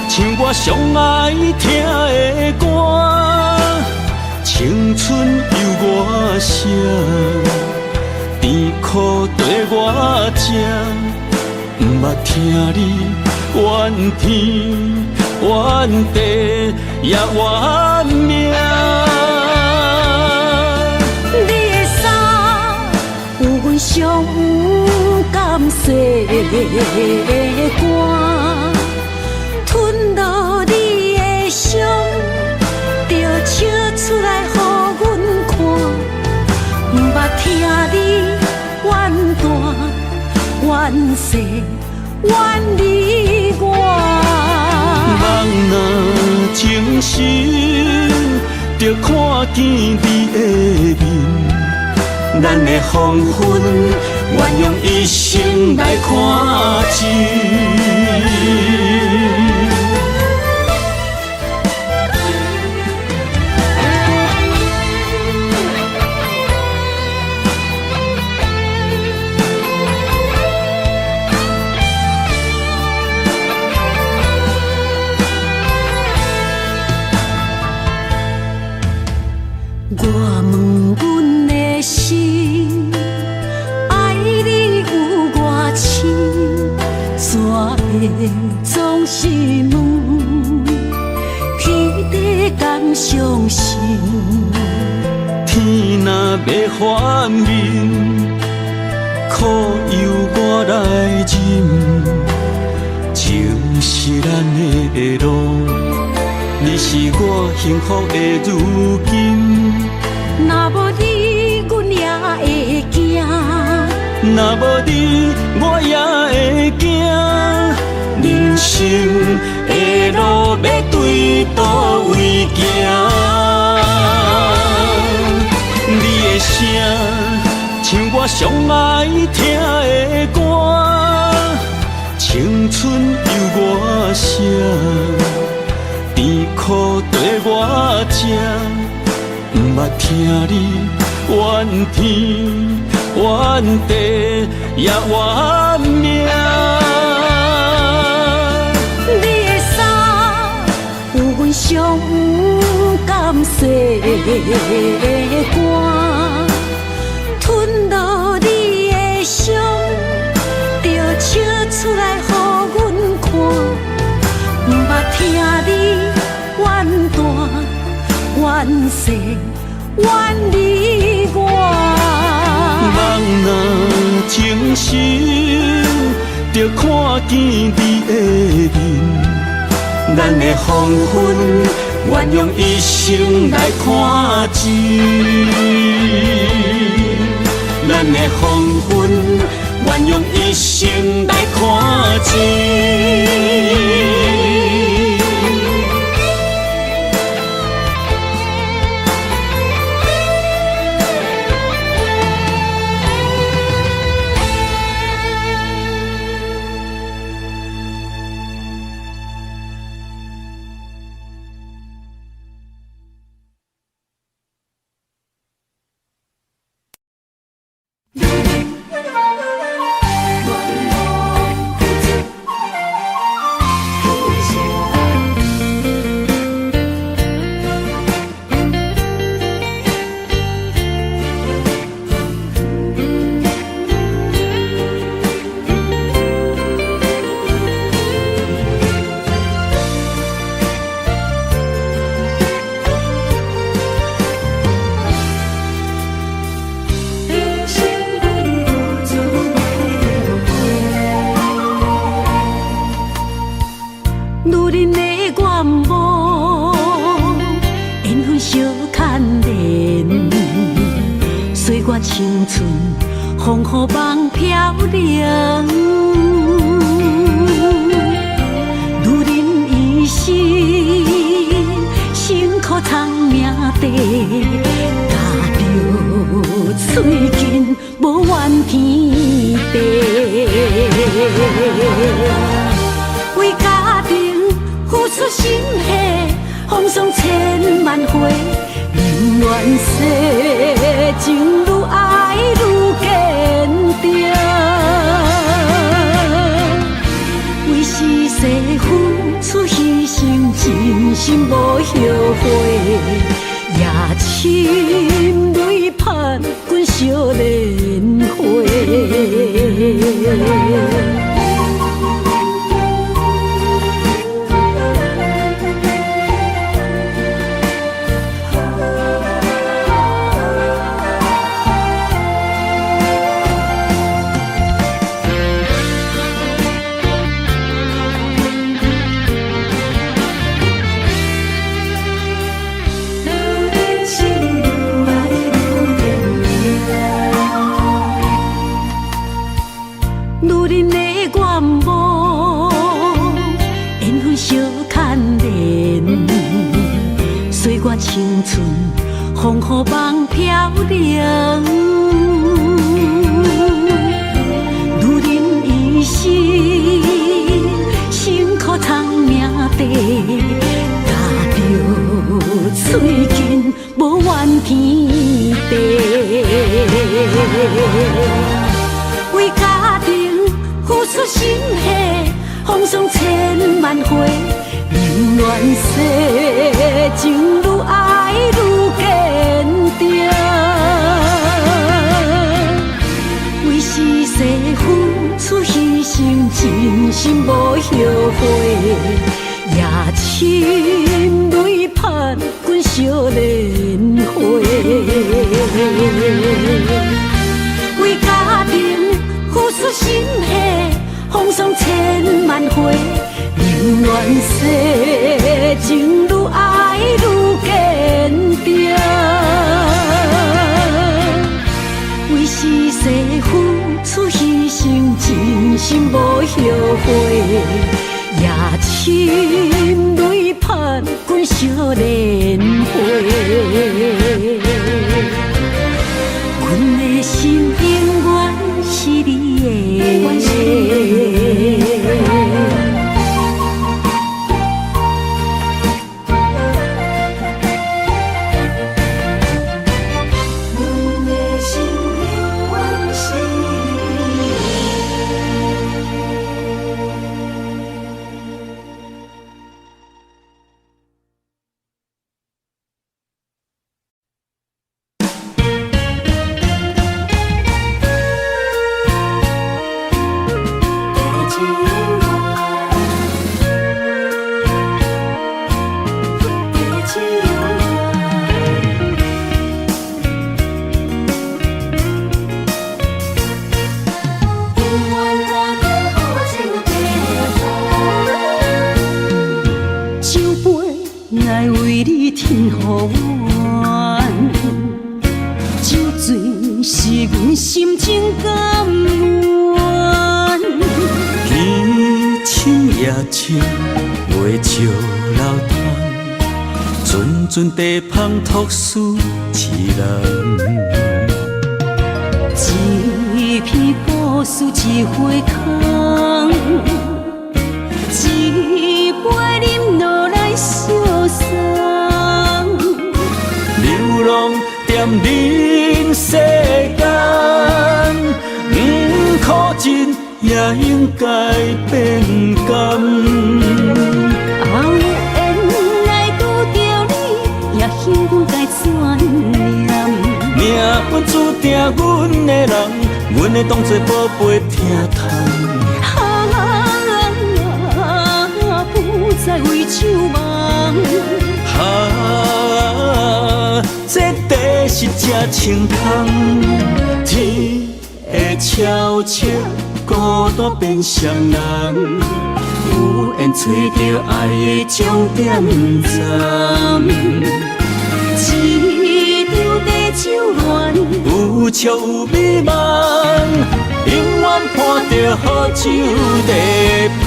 [SPEAKER 2] 像我上爱听的歌，青春由我写，甜苦对我吃，不捌听你怨天怨地也怨命。
[SPEAKER 1] 上有甘雪的歌，吞落你的伤，就笑出来予阮看。不捌听你怨大怨细怨离我。
[SPEAKER 2] 人若情深，就看见你的面。咱的黄昏，愿用一生来看尽。
[SPEAKER 1] 我问阮的心，爱你有偌深，怎会总心问，天地敢相信？
[SPEAKER 2] 天若要反面，苦由我来忍，情是咱的路，你是我幸福的如今。
[SPEAKER 1] 若无你，阮也会惊；
[SPEAKER 2] 若无你，我也会惊。人生的路要对倒位行？你的声像我上爱听的歌，青春由我写，甜苦对我吃，不捌听你怨天怨地也怨命。
[SPEAKER 1] 你的衫有阮伤有甘洗的汗，吞落你的伤，就笑出来予阮看。不捌听你怨大怨细怨你我。
[SPEAKER 2] 人若情深，就看见你的面，咱的黄昏愿用一生来看尽，咱的黄昏愿用一生来看尽。
[SPEAKER 1] 青春风雨梦飘零，女人一生辛苦藏命地，踏着嘴筋无怨天地，为家庭付出心血，风霜千万回。宁愿世情愈爱愈坚定，为是世付出牺牲，真心无后悔。夜深泪盼阮少年花。青春风雨梦飘零，女人一生辛苦藏命地，踏着嘴筋无怨天地，为家庭付出心血，风霜千万回。宁愿世情愈爱愈坚定，为是世付出牺牲，真心无后悔。
[SPEAKER 4] 深泪盼滚烧莲花，为家庭付出心血，风霜千万回，宁愿世情愈爱愈坚定，为是世付出牺牲，真心无后悔。也深泪盼滚烧莲花，阮的心永远是你的。
[SPEAKER 2] 阵地芳托书一人，
[SPEAKER 4] 一篇故事一回空，一杯饮落来相送。
[SPEAKER 2] 流浪踮人世间，苦尽也应该变甘。幸运该怎念？命运注定阮的人，阮会当作宝贝疼痛。
[SPEAKER 4] 不再为酒梦。
[SPEAKER 2] 这地是真清空，天会悄悄孤单变双人，有缘找到爱的终点站。一场地酒恋，有笑有美梦，永远伴着好酒地芳。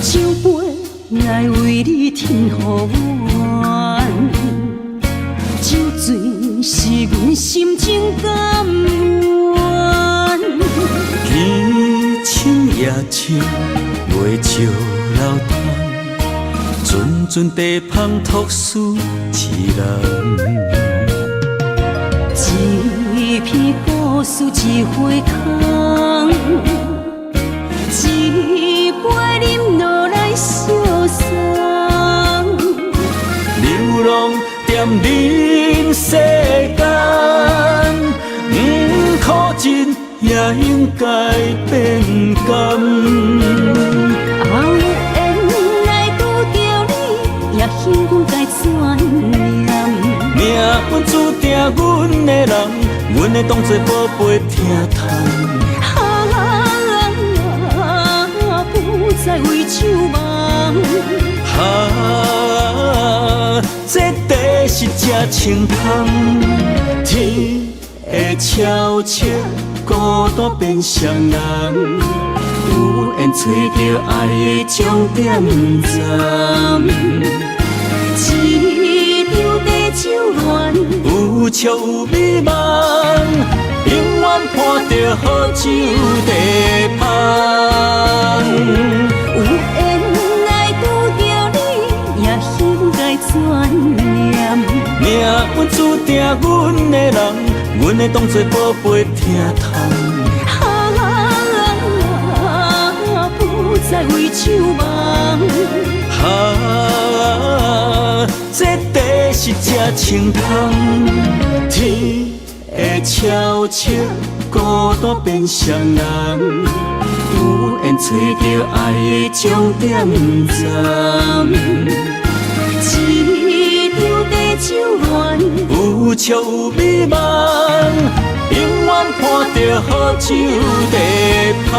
[SPEAKER 4] 酒杯爱为你添予阮，酒醉是阮心情甘愿。
[SPEAKER 2] 天深夜深，袂笑流淌，阵阵地芳托书一人。
[SPEAKER 4] 一篇故事一回空，一杯饮落来相送。
[SPEAKER 2] 流浪踮人世间，苦尽也应该变甘。
[SPEAKER 4] 有缘来拄着你，也幸运该怎念？
[SPEAKER 2] 命运注定阮的人，阮会当作宝贝疼痛。不再为酒梦。这地是真清空，天会悄悄孤单变双人，有缘找到爱的终点站。一场地酒恋，有笑有美梦，永远伴着好酒地芳。
[SPEAKER 4] 有缘来拄着你，也幸该怎念？
[SPEAKER 2] 命运注定阮的人，阮会当作宝贝疼痛。
[SPEAKER 4] 不再为酒梦。
[SPEAKER 2] 这地是
[SPEAKER 3] 是这清芳，天会悄悄孤单变双人，有缘找到爱的终点站。
[SPEAKER 4] 一张地酒恋，
[SPEAKER 3] 有笑有美梦，永远伴着好酒地香。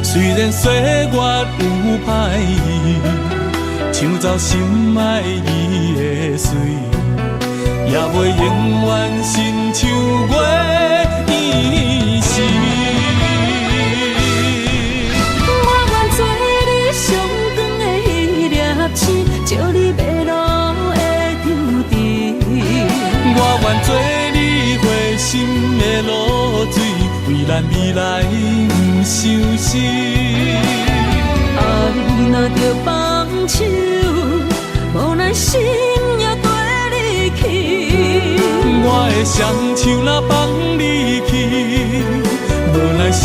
[SPEAKER 3] 虽然岁月有歹意，抢走心爱伊的水，也袂永远亲像月依时。
[SPEAKER 4] 我愿做你上长的迄粒星，照你迷路的丢滴。
[SPEAKER 2] 我愿做你回心的露水，为咱未来不伤心。
[SPEAKER 4] 爱若着放手，无奈心也跟你去。
[SPEAKER 2] 我的双手若放你去，无奈心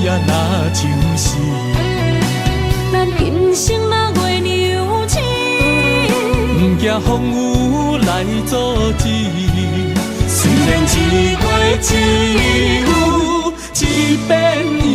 [SPEAKER 2] 也若像死。
[SPEAKER 4] 咱今生若月娘星，
[SPEAKER 2] 不惊风雨来阻止。虽然一月只有一遍年。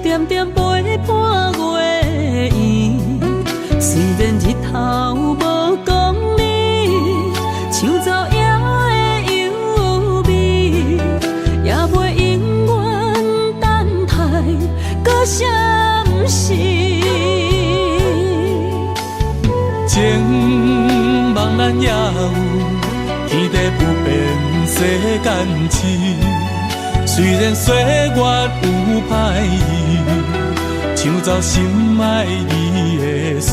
[SPEAKER 4] 点点陪伴月圆，虽然日头无讲你，抢走夜的幽味，也袂永远等待搁闪逝。
[SPEAKER 2] 情茫然也有，天地不变，世间痴。虽然岁月有歹意，抢走心爱你的水，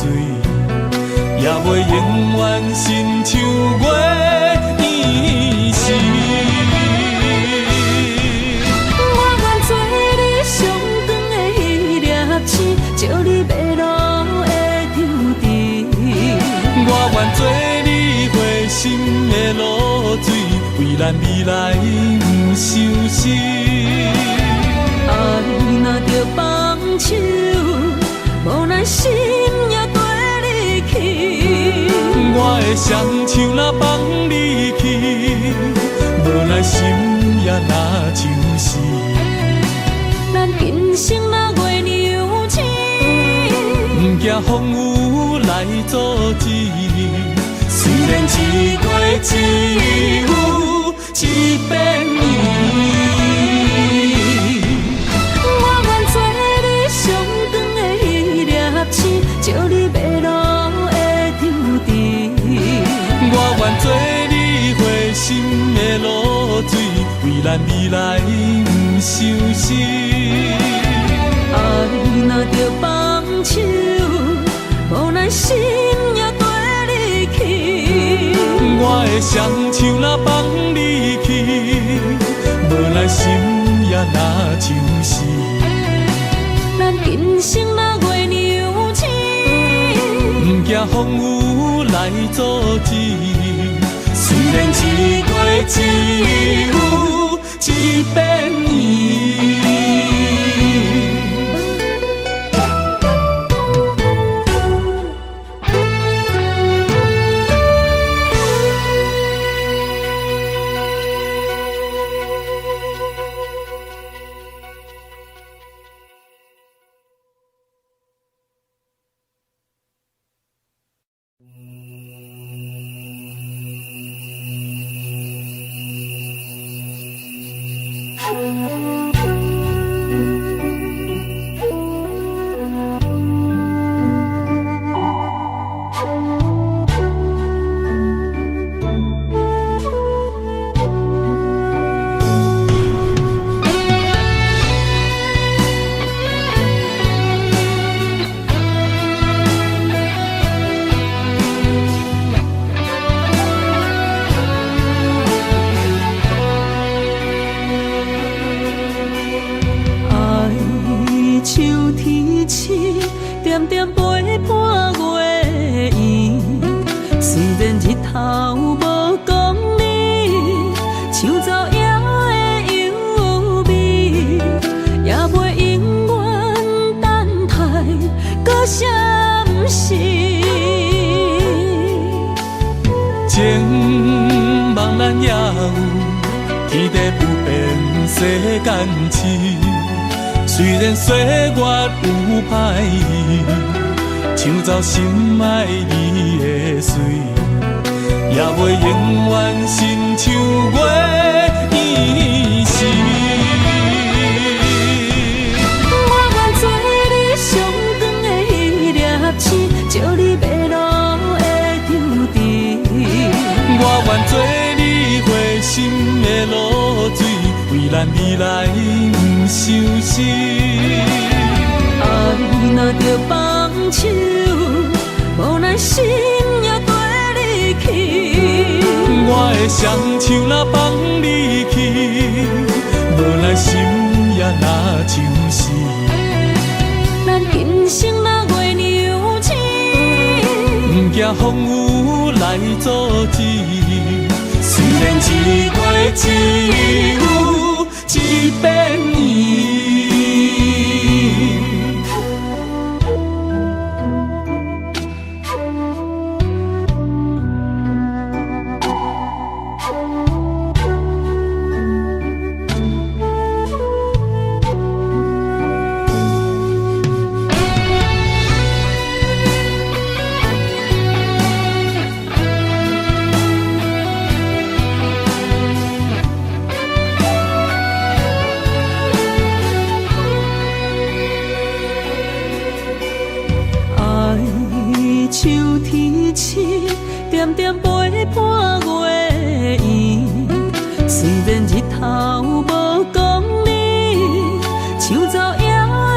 [SPEAKER 2] 也袂永远亲像月依时。
[SPEAKER 4] 我愿做你上长的迄粒星，照你迷路的丢滴。
[SPEAKER 2] 我愿做你回心的露水，为咱未来不伤心。
[SPEAKER 4] 爱若着放手，无奈心也跟你去。
[SPEAKER 2] 我的双手若放你去，无奈心也若像死。
[SPEAKER 4] 咱今生若月娘星，
[SPEAKER 2] 不惊风雨来阻止。虽然一月只有一遍年。
[SPEAKER 4] 我愿做你上长的星，照你迷路的抽屉。
[SPEAKER 2] 我愿做你回心的露水，为咱未来不相思。
[SPEAKER 4] 爱若着放手，无咱心也跟你去。
[SPEAKER 2] 我的双手若放你去，无咱心也若像是。
[SPEAKER 4] 咱今生若月娘星，
[SPEAKER 2] 不惊风雨来阻止。虽然一月只有一遍年。虽然岁月有歹意，抢走心爱你的水，也袂永远亲像月圆时。
[SPEAKER 4] 我愿做你上长的迄粒星，照你迷路的抽屉。
[SPEAKER 2] 我愿做你回心的露水，为咱未来不相思。
[SPEAKER 4] 爱若着放手，无咱心也跟你去。
[SPEAKER 2] 我的双手若放你去，无咱心也若像是。
[SPEAKER 4] 咱今生若月娘星，
[SPEAKER 2] 不惊风雨来阻止。虽然一月只有一遍年。
[SPEAKER 4] 点点陪伴月圆，虽然日头无讲你，抢走夜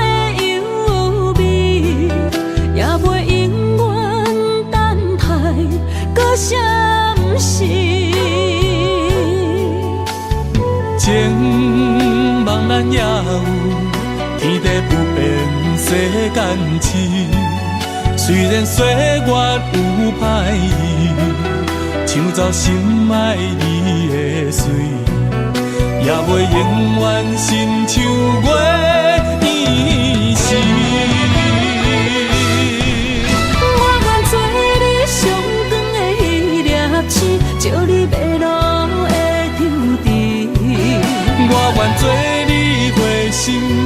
[SPEAKER 4] 的幽味，也袂永远等待搁闪烁。
[SPEAKER 2] 情望咱也有，天地不变，世间痴。虽然岁月有歹意，抢走心爱你的水，也袂永远亲像月圆时。
[SPEAKER 4] 我愿做你上长的迄粒星，照你迷路的抽屉。
[SPEAKER 2] 我愿做你回心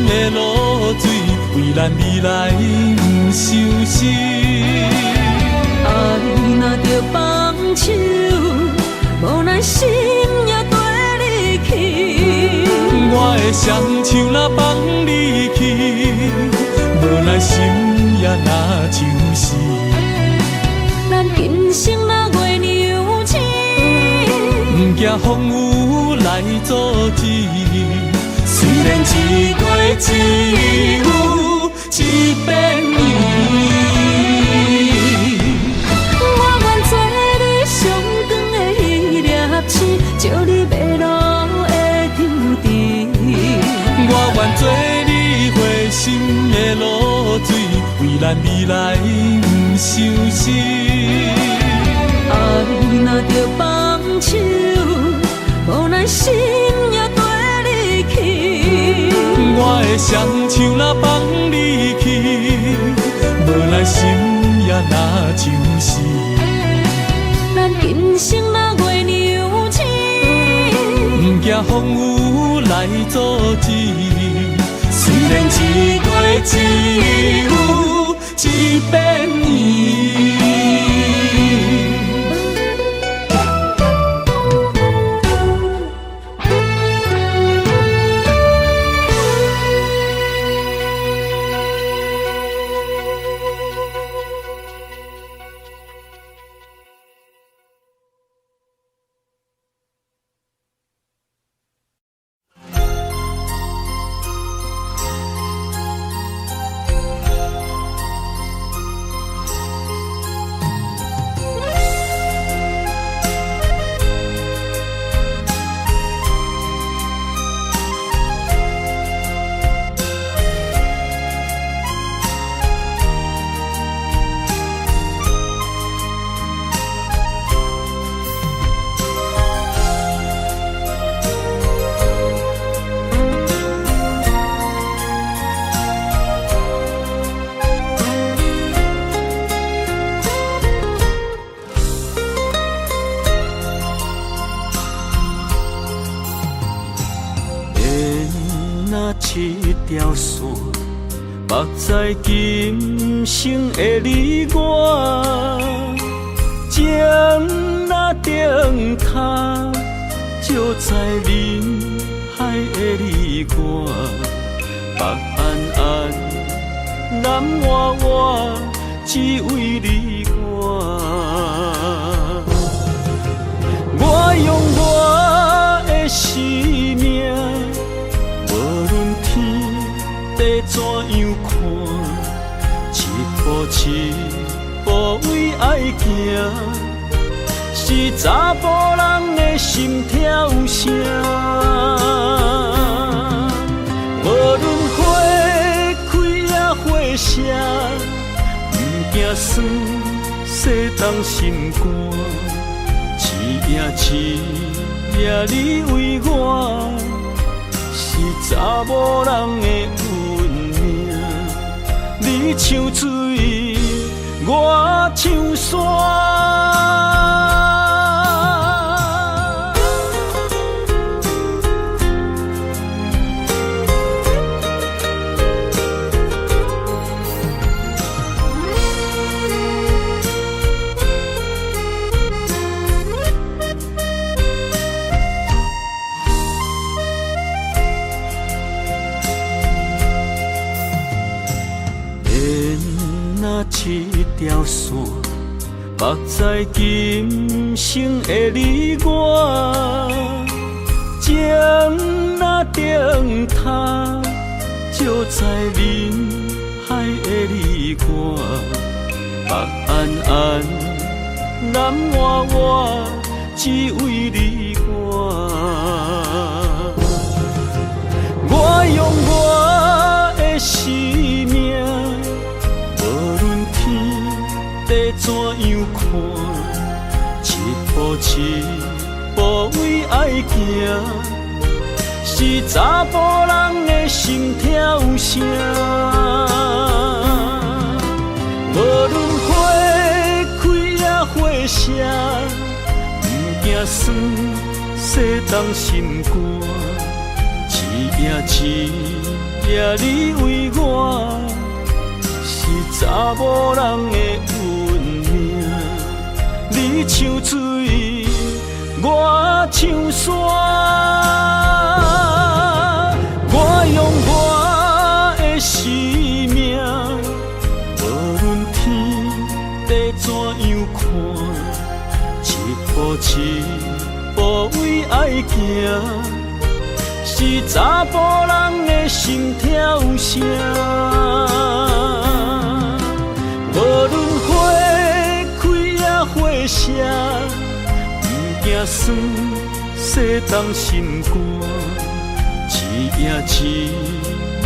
[SPEAKER 2] 的露水，为咱未来不相思。
[SPEAKER 4] 爱若着放手，无咱心也跟你去。
[SPEAKER 2] 我的双手若放你去，无咱心也也若就是
[SPEAKER 1] 咱今生若月娘亲，
[SPEAKER 2] 不惊风雨来阻止。虽然一月只有一遍伊，
[SPEAKER 1] 我愿做你上长的迄粒星，照你迷路的张持。
[SPEAKER 2] 我愿做你回心的露水，为咱未来不伤心。
[SPEAKER 1] 爱若着放手，无奈心也跟你去。
[SPEAKER 2] 我的双手若放你去，无奈心也若就是
[SPEAKER 1] 咱今生若月娘亲，
[SPEAKER 2] 不惊风雨来阻止。虽然一月只有一遍伊。一条线，目在今生的你我，情若灯塔，照在人海的你我，北暗暗，南弯弯，只为你我。我用我的生命。无论天地怎样看，一步为爱行，是查甫人的心跳声。无论花开也花谢，不惊酸洗动心肝，一夜你为我。是查某人的运命，你像水，我像山。一条线，目在今生的你我，情若灯塔，照在人海的你我，北暗暗，南弯弯，只为你我。我用我的生命。无论天地怎样看，一步为爱行，是查甫人的心跳声。无论花开也花谢，不惊酸洗动心肝，一夜你为我。是查某人的运命，你像水，我像山。我用我的生命，无一步为爱行，是查甫人的心跳声。无论花开也花谢，不惊酸洗冻心肝。一夜一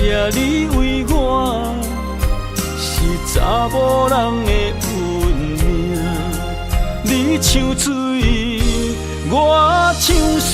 [SPEAKER 2] 夜你为我，是查某人的运命。你像水，我像山。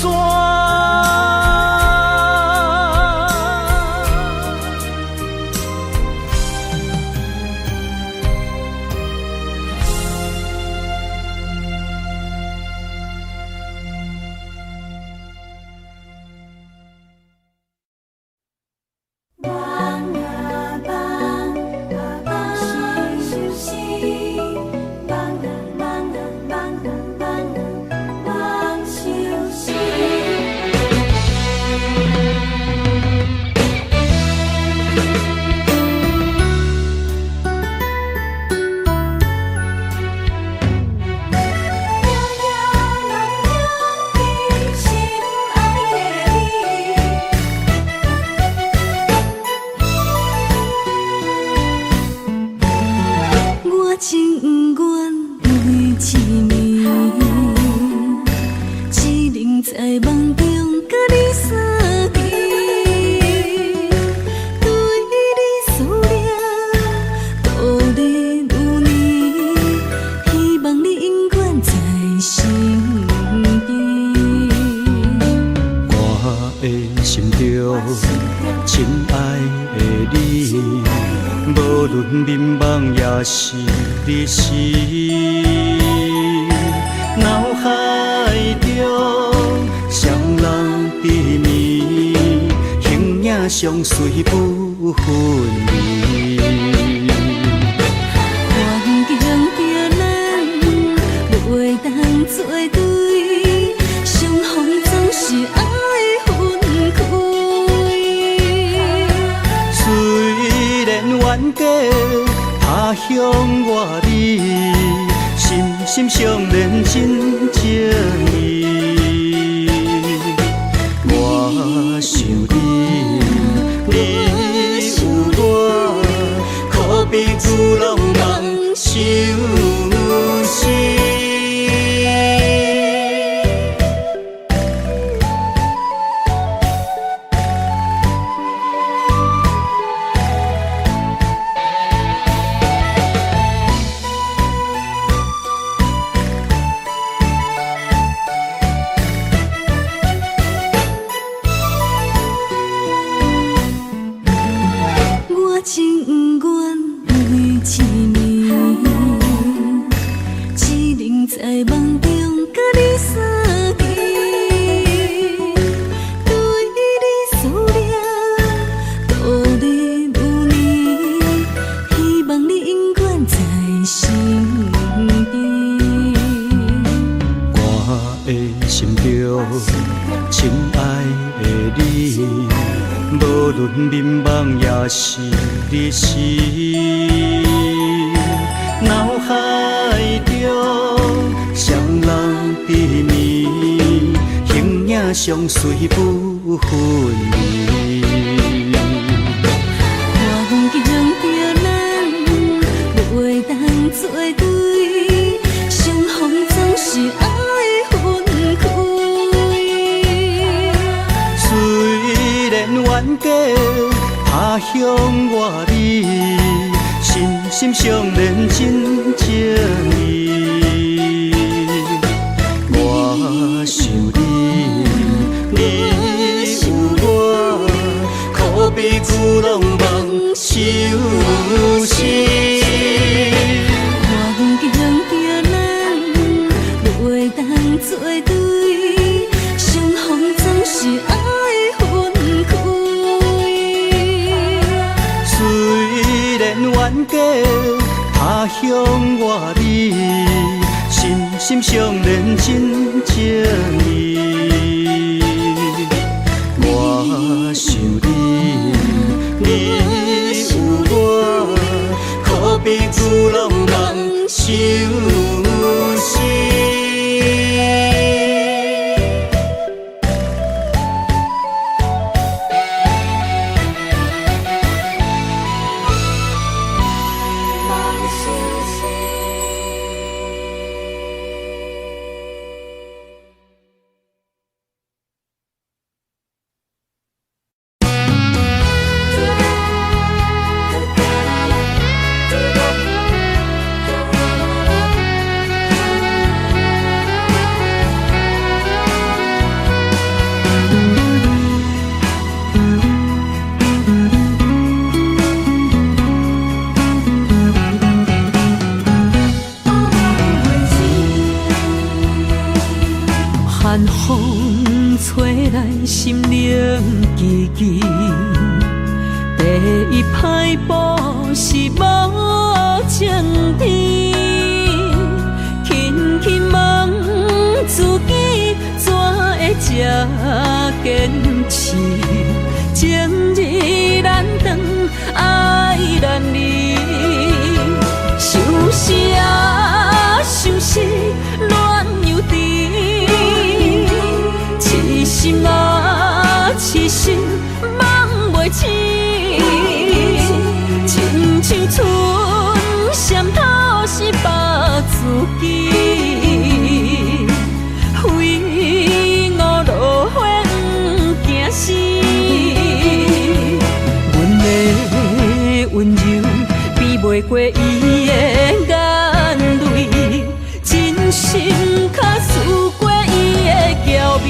[SPEAKER 2] 相随不分离，
[SPEAKER 1] 环境叫咱袂当做对，相逢总是爱分开。
[SPEAKER 2] 虽然冤家他乡外里，心心相连真情义。我想你。你有我，可比旧浪漫相思。亲爱的你，无论眠梦也是日时，脑海中双人甜蜜，形影相随不分离。
[SPEAKER 1] 环境叫咱袂当做对，相逢总是爱分开。
[SPEAKER 2] 虽然冤家他乡外里，心心相连真情义。我想你，你有我，可比旧浪漫相思。
[SPEAKER 1] 环境叫咱袂当做对，相逢总是爱分开。
[SPEAKER 2] 虽然冤家他乡外里，心心相连真情义。我想你，你有我，可比旧浪漫相思。
[SPEAKER 4] 寒风吹来，心灵寂寂。第一摆步是无情天，轻轻问自己，怎会这坚持？情义难断，爱难离，想死啊，想死，恋又甜。痴心啊，痴心梦袂醒，亲像春闪透是百自己，非我落花不惊死。阮的温柔比袂过伊的眼泪，真心较输过伊的娇媚。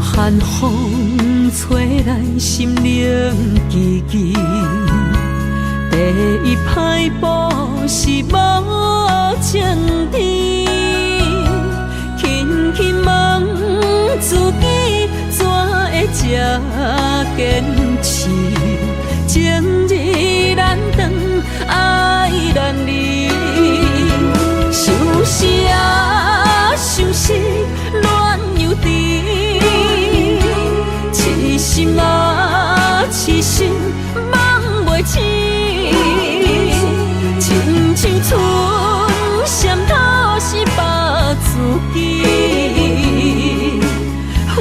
[SPEAKER 4] 寒风吹来，心灵寂寂。第一摆步是无情天，轻轻问自己，怎会这坚持？情义难断，爱难离，想死啊，想死，恋又甜。痴心啊，痴心梦袂醒，亲像春闪透是百自己，非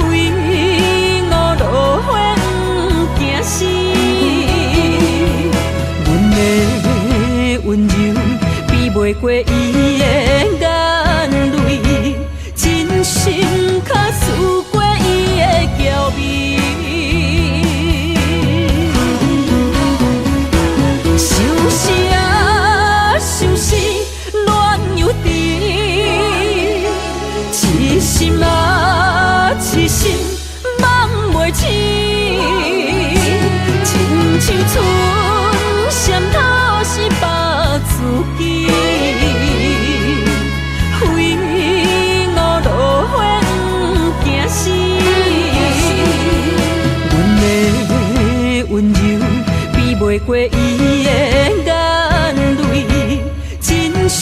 [SPEAKER 4] 我落花不惊死。阮的温柔比袂过伊的眼泪，真心较输过伊的娇媚。想死啊，想死，恋又甜。痴心啊，痴心，梦袂醒。亲像春闪透是百自己，非我落花不惊死。阮的温柔比袂过伊的眼泪，真心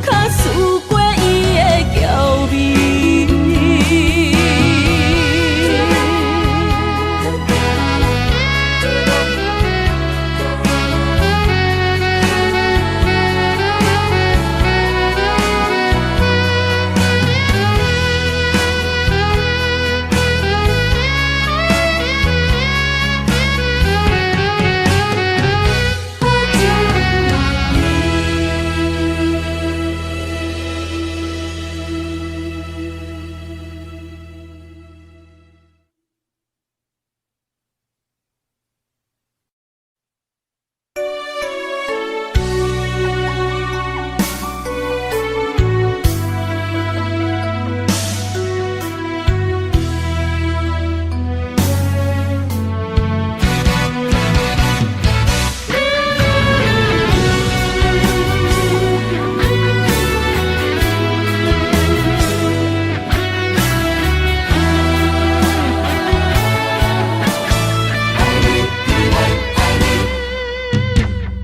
[SPEAKER 4] 较输过伊的娇媚。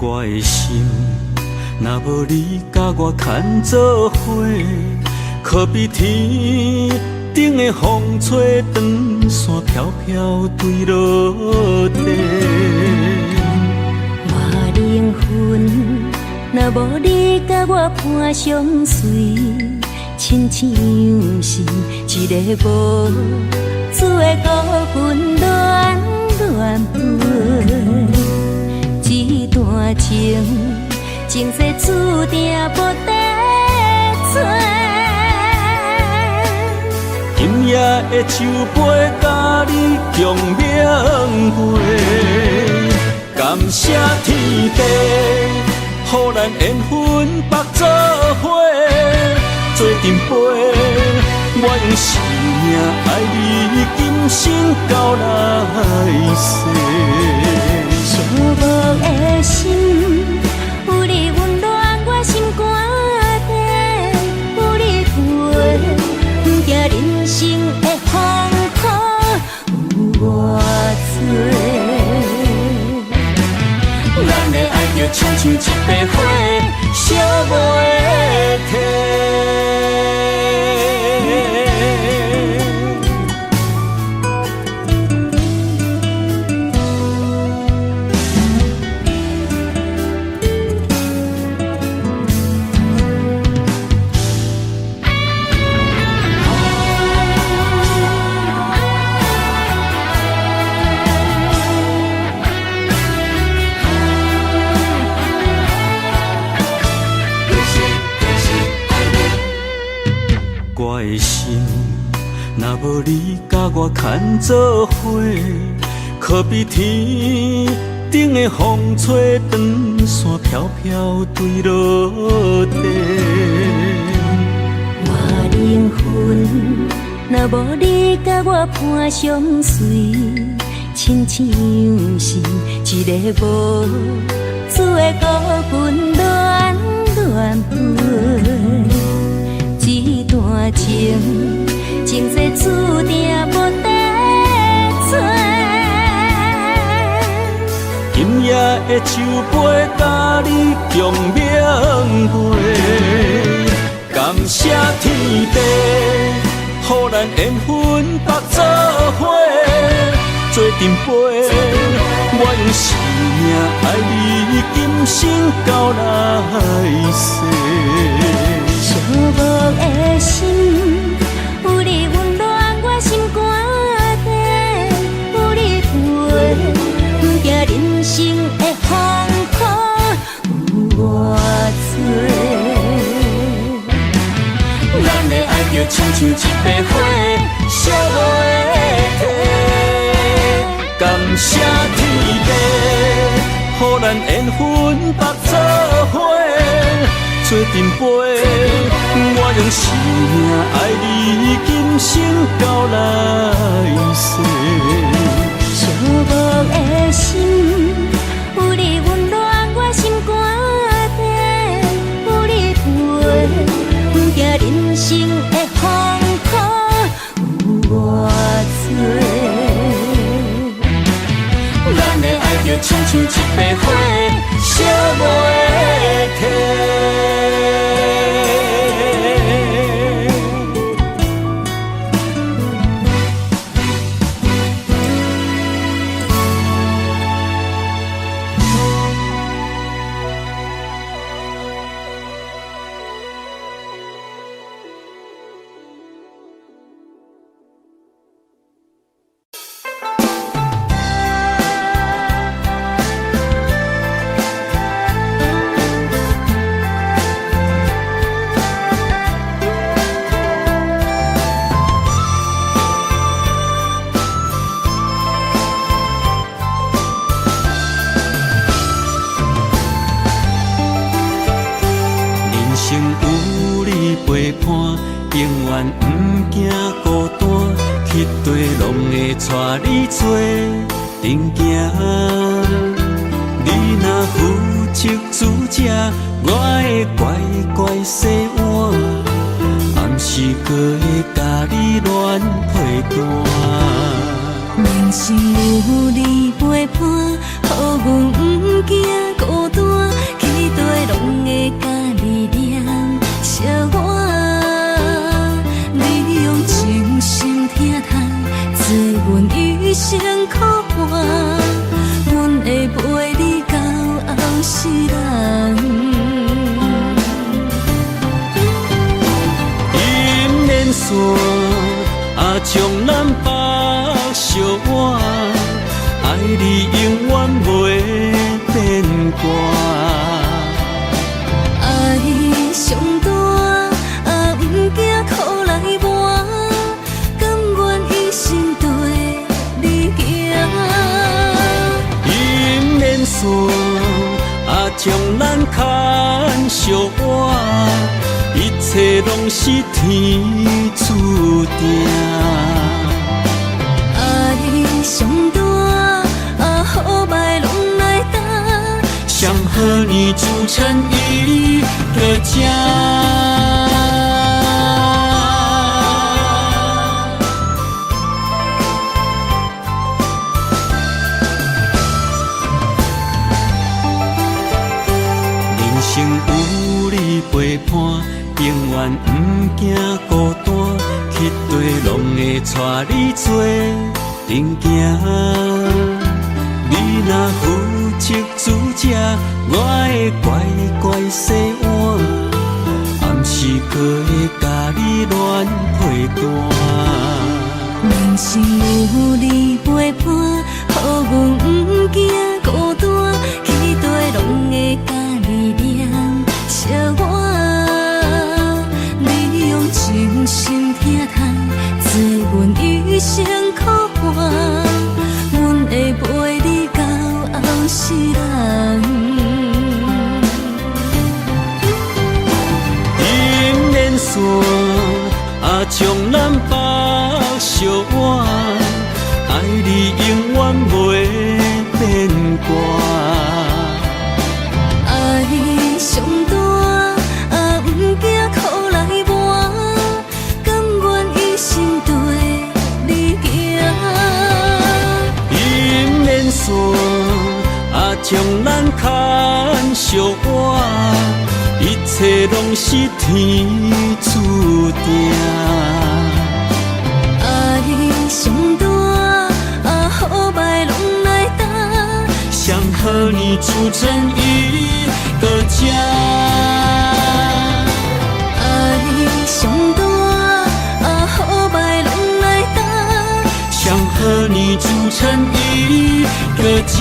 [SPEAKER 2] 我的心，若无你甲我牵做伙，
[SPEAKER 3] 可比天顶的风吹长线飘飘坠落地。
[SPEAKER 4] 我灵魂若无你甲我伴相随，亲像是一个无主的孤魂乱乱飞。这段情，前世注定无得找。
[SPEAKER 3] 今夜的酒杯，甲你共鸣会。感谢天地，予咱缘分白做伙，做阵陪。我用生命爱你，今生到来世。
[SPEAKER 4] 寂寞的心，有你温暖我心肝底，有你陪，不惊人生的风雨有偌多。
[SPEAKER 3] 咱的爱就亲像一杯火，烧袂停。我的心，若无你甲我牵做伙，可比天顶的风吹长线飘飘坠落地。
[SPEAKER 4] 我灵魂若无你甲我伴相随，亲像是一个无主的孤魂乱乱飞。这段情，前世注定无得找。
[SPEAKER 3] 今夜的酒杯，甲你共鸣会。感谢天地，予咱缘分白做伙，做阵陪。我用生命爱你，今生到来世。
[SPEAKER 4] 寂寞的心，有你温暖我心肝底，有你陪，不惊人生的风雨有偌多。
[SPEAKER 3] 咱的爱就亲像一杯火，烧袂停。感谢天地，予咱缘分白做伙，做阵陪。我用生命爱你，今生到来世。
[SPEAKER 4] 寂寞的心，有你温暖我心肝底，有你陪，不惊人生的风雨有偌多。
[SPEAKER 3] 咱的爱就亲像一杯火，烧袂停。陪伴，永远不惊孤单，迄地拢会带你做阵行。你若负责主者，我会乖乖洗碗，暗时搁会甲你乱配单。
[SPEAKER 4] 明是有你陪伴，予阮不惊孤单，迄地拢会甲你念相伴。
[SPEAKER 1] 人。
[SPEAKER 2] 银莲线将咱绑相偎，爱你永远袂变卦。
[SPEAKER 1] 爱上大，不惊苦来磨，甘愿一生对你行。
[SPEAKER 2] 银莲线将咱牵相偎，一切拢是天注定。
[SPEAKER 1] 爱上大，好歹拢来担。
[SPEAKER 2] 想和你组成一个家。人生有你陪伴，永远不惊孤单，去对拢会带你做阵行。你若负责主食，我会乖乖洗碗，暗时搁会甲你暖被单。
[SPEAKER 1] 人生有你陪伴，予阮不惊孤单，期待拢会甲你念相偎。你用真心疼痛，做阮一生苦患，阮会陪你到后世人。
[SPEAKER 2] 银莲线将咱绑相偎，爱你永远袂变卦。
[SPEAKER 1] 爱上大，不惊苦来磨，甘愿一生对你行。
[SPEAKER 2] 银莲线将咱牵相偎，一切拢是天注定。
[SPEAKER 1] 爱上大，好歹拢来担。
[SPEAKER 2] 想和你组成一个家。
[SPEAKER 1] 爱上大，好歹拢来担。
[SPEAKER 2] 想和你组成一个家。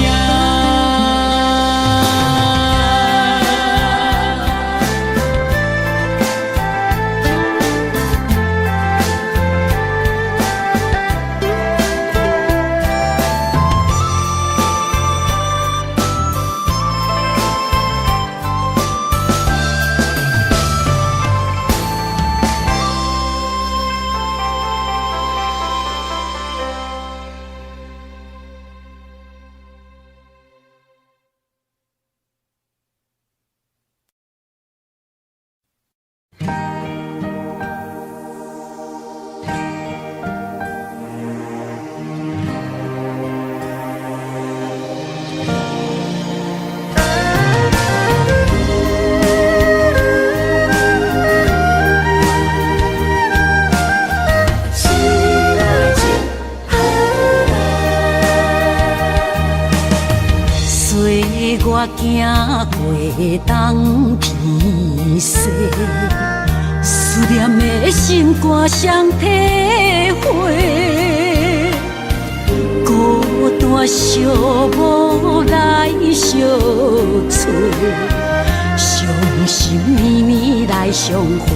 [SPEAKER 4] 我行过东偏西，思念的心肝双体会，孤单寂寞来相找，伤心绵绵来相会。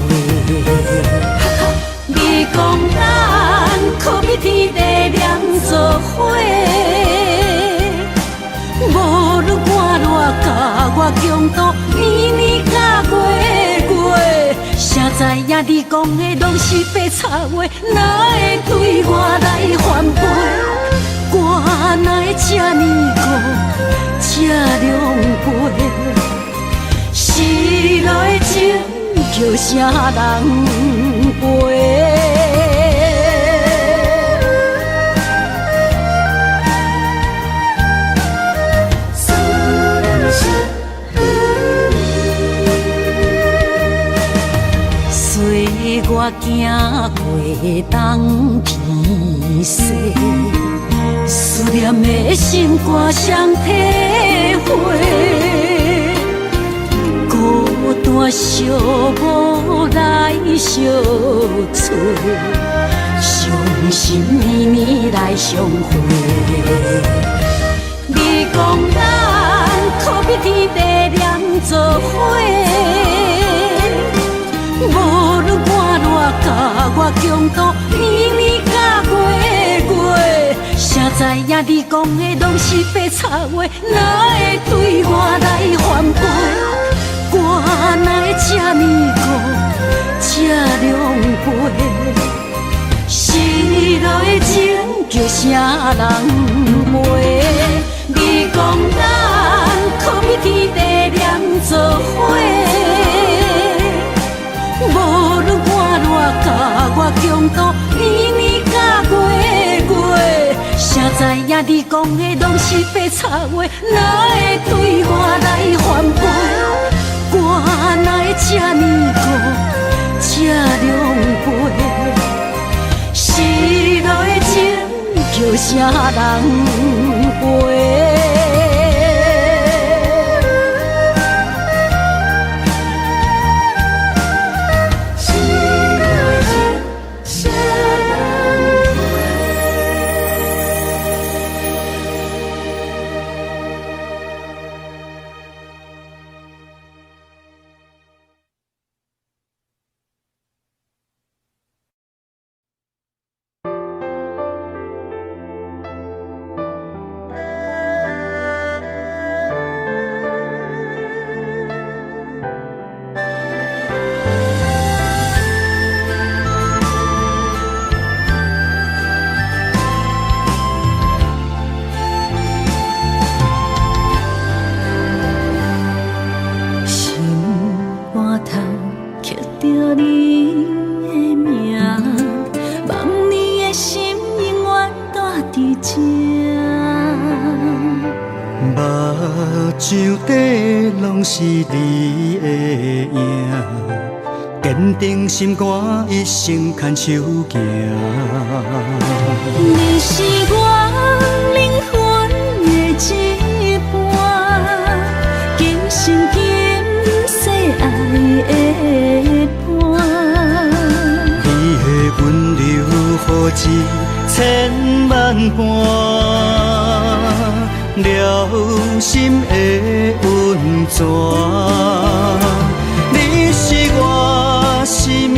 [SPEAKER 4] 你讲咱可比天地连做伙。无论我偌甲我强度，年年甲月月，谁知影你讲的拢是白插话，哪会对我来反背？我哪会这呢孤，这狼狽？失落的情叫啥人陪？我行过东偏西，思念的心肝双体会，大小无来相催，伤心年年来相会。你讲咱可比天地念做伙，无论我偌甲我强度，年年甲月月，谁知影你讲的拢是白插话，哪会对我来反背？我哪会这呢孤，这凉杯？失落的情叫啥人袂？你讲咱可比天地念做伙，无论我偌甲我强度，年年甲月月，谁知影你讲的拢是白插话，哪会对我来反背？我哪会这呢孤，这凉杯？失落的情叫啥人陪？
[SPEAKER 5] 是你的影，坚定心肝，一生牵手行。
[SPEAKER 4] 你是我灵魂的一半，今生今世爱的伴。
[SPEAKER 5] 你的温柔好似千万般。了心的温泉，你是我生命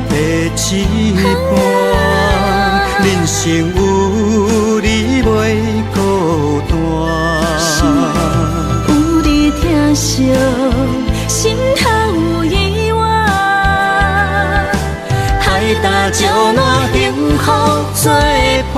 [SPEAKER 5] 的一半，人生有你袂孤单。
[SPEAKER 4] 有你疼惜，心头有意外，海大石烂，幸福作伴。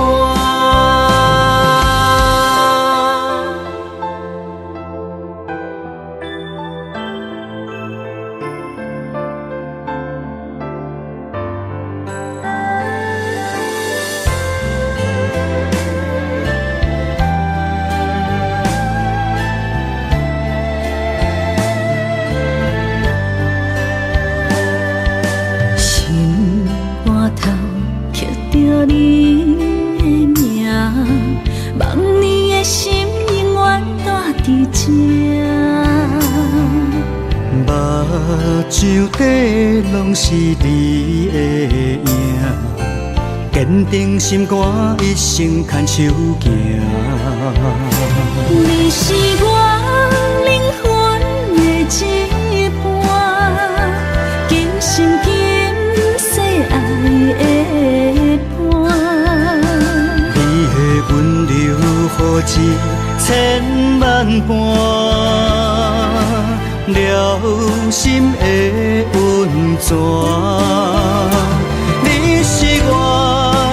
[SPEAKER 5] 像底拢是你的影，坚定心肝，一生牵手行。
[SPEAKER 4] 你是我灵魂的一半，今生今世爱的伴。
[SPEAKER 5] 你的温柔好似千万般。了心的温泉，你是我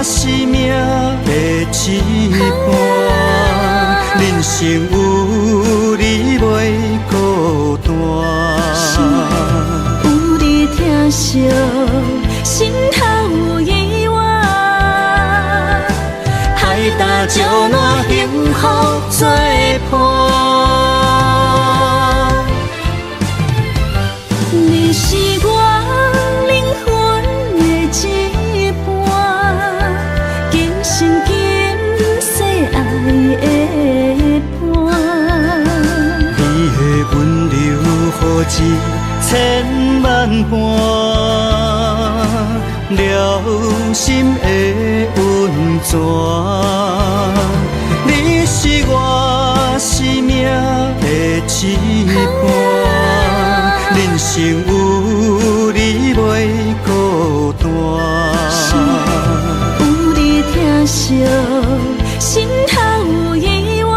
[SPEAKER 5] 生命的一半，人生有你袂孤单。
[SPEAKER 4] 有你疼惜，心头有意外，海大石烂，幸福作伴。你是我灵魂的一半，今生今世爱的伴。
[SPEAKER 5] 你的温柔好似千万般，了心的温泉。你是我生命的一半，人生有你袂孤单。
[SPEAKER 1] 有你疼惜，心头有意外，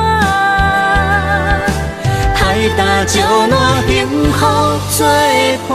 [SPEAKER 1] 海大石烂，幸福作伴。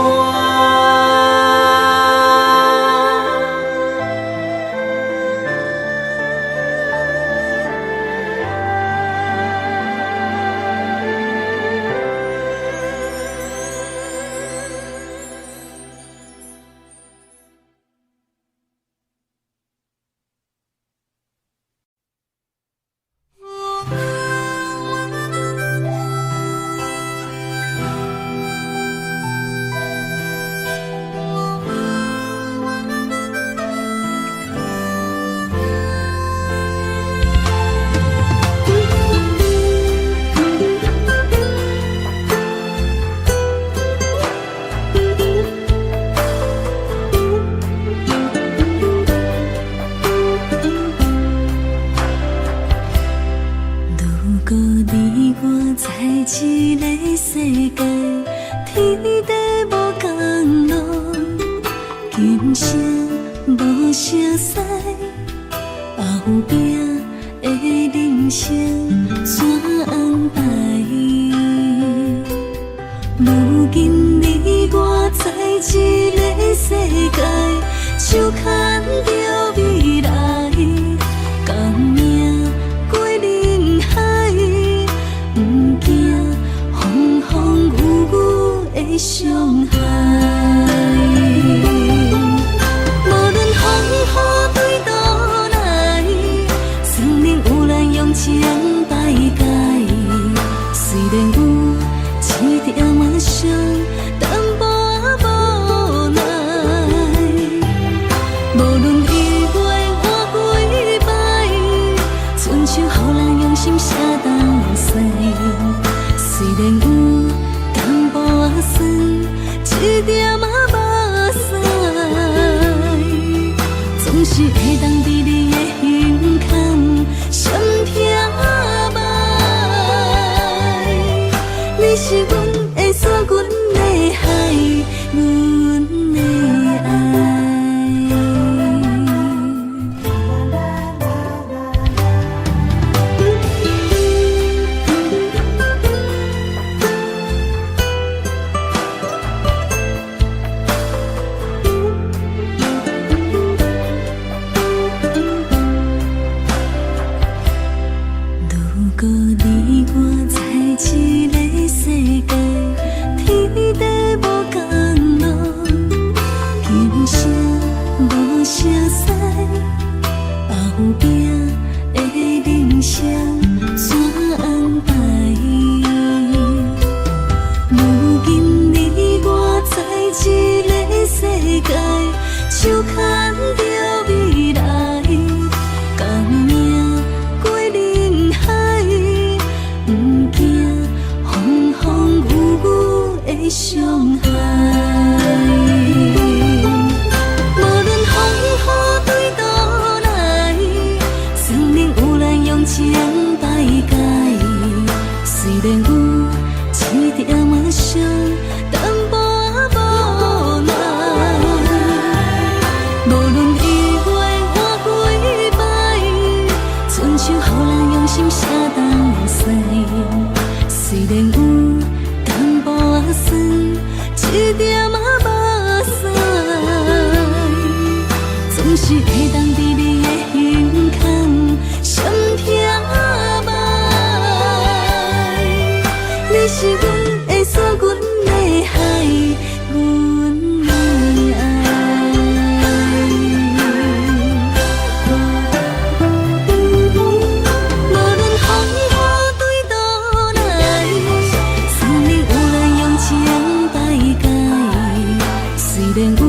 [SPEAKER 1] 虽然有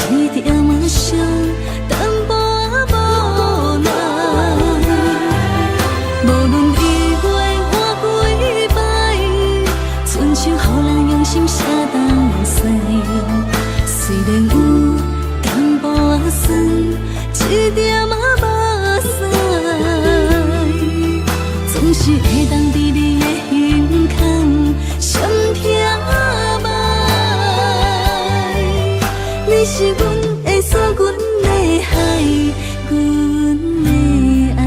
[SPEAKER 1] 一点伤，淡薄一点仔目屎，总是会当伫你的胸腔闪听卖。你是阮的锁，阮的海，阮的爱。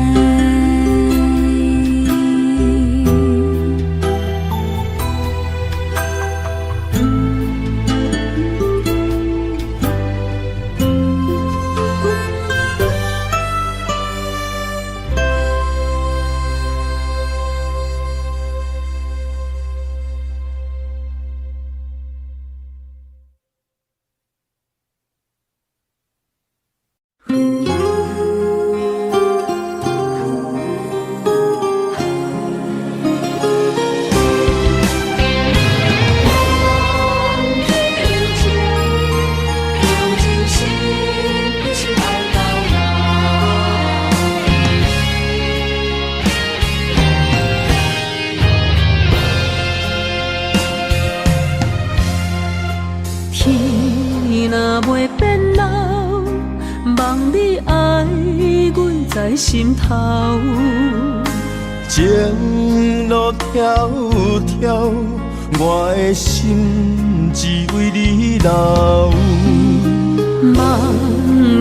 [SPEAKER 4] 在心头，
[SPEAKER 3] 情路迢迢，我的心只为你留。
[SPEAKER 4] 梦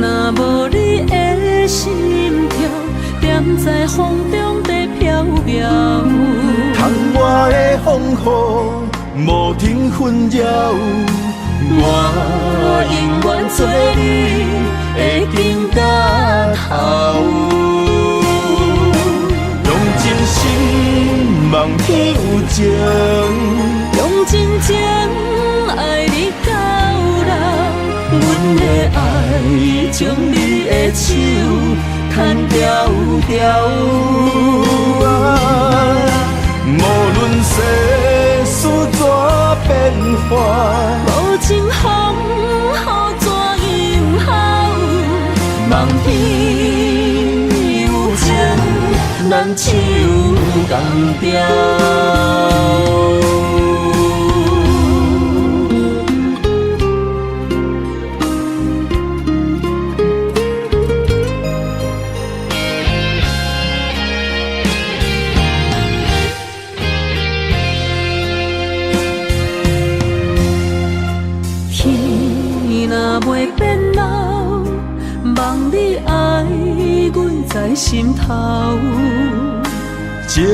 [SPEAKER 4] 若无你的心跳，踮在风中在飘飘。
[SPEAKER 3] 窗外的风雨无停纷扰，我永远做你的根甲头。用真心望天有情，
[SPEAKER 4] 用真情爱你到老。阮的爱将你的手牵条条。
[SPEAKER 3] 无论世事怎变化，
[SPEAKER 4] 无情风雨怎样好？望天有情，咱手共调。袂变老，望你爱阮在心头。
[SPEAKER 3] 情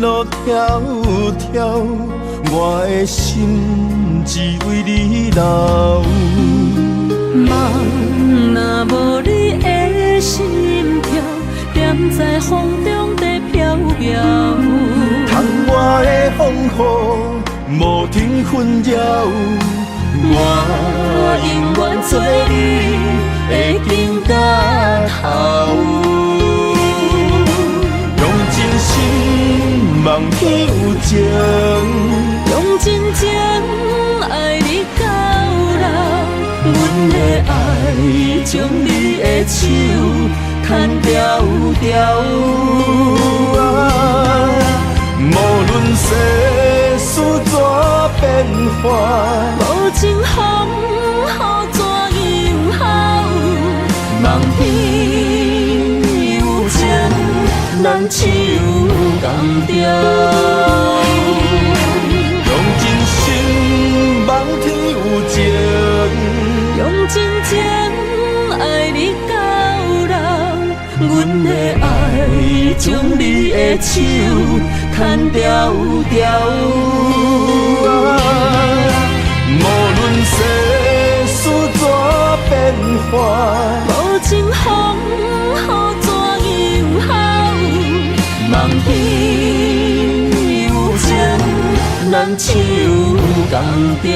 [SPEAKER 3] 路迢迢，我的心只为你留。
[SPEAKER 4] 梦若无你的心跳，踮在风中在飘飘。
[SPEAKER 3] 窗外的风雨无停纷扰。我永远做你的根甲头，用真心望天有情，
[SPEAKER 4] 用真情爱你到老。阮的爱将你的手牵条条。
[SPEAKER 3] 无论世事怎变化，
[SPEAKER 4] 无情风雨怎样好？望天有情，咱手共调。
[SPEAKER 3] 用真心望天有情，
[SPEAKER 4] 用真情爱你到老。阮的爱将你的手牵条条。
[SPEAKER 3] 无论世事怎变化，
[SPEAKER 4] 无情风雨怎样好？望天有情，咱手共调。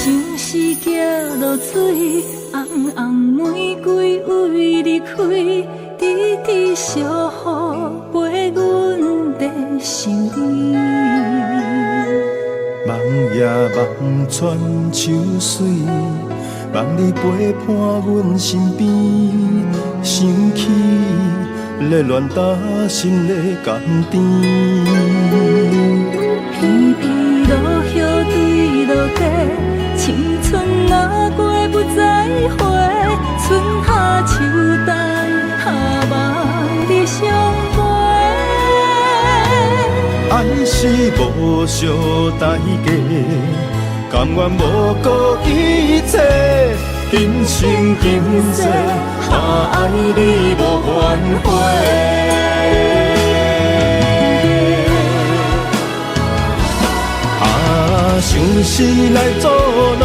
[SPEAKER 1] 像是行落水，红红玫瑰为你开，直直烧予陪阮的心意。
[SPEAKER 3] 梦夜梦穿秋水，梦你陪伴阮身边，想起热恋打心的甘甜。
[SPEAKER 1] 片片落叶对落地，青春哪过不再回，春夏秋冬下梦你相陪。
[SPEAKER 3] 爱是无相代价，甘愿无顾一切，今生今世，爱你无怨悔。想是来作弄，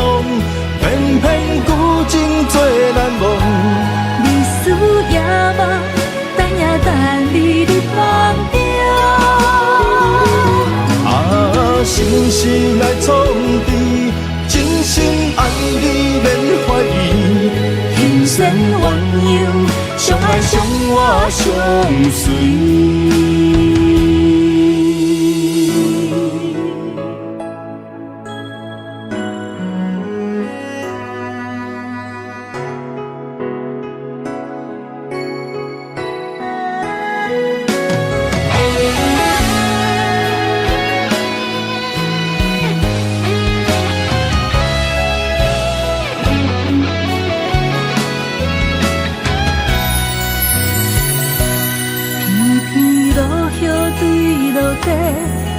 [SPEAKER 3] 偏偏旧情做难忘。
[SPEAKER 1] 日思夜梦，等呀等你的梦中。
[SPEAKER 3] 想是来创治，真心爱你免怀疑。人生鸳鸯，相爱相活相随。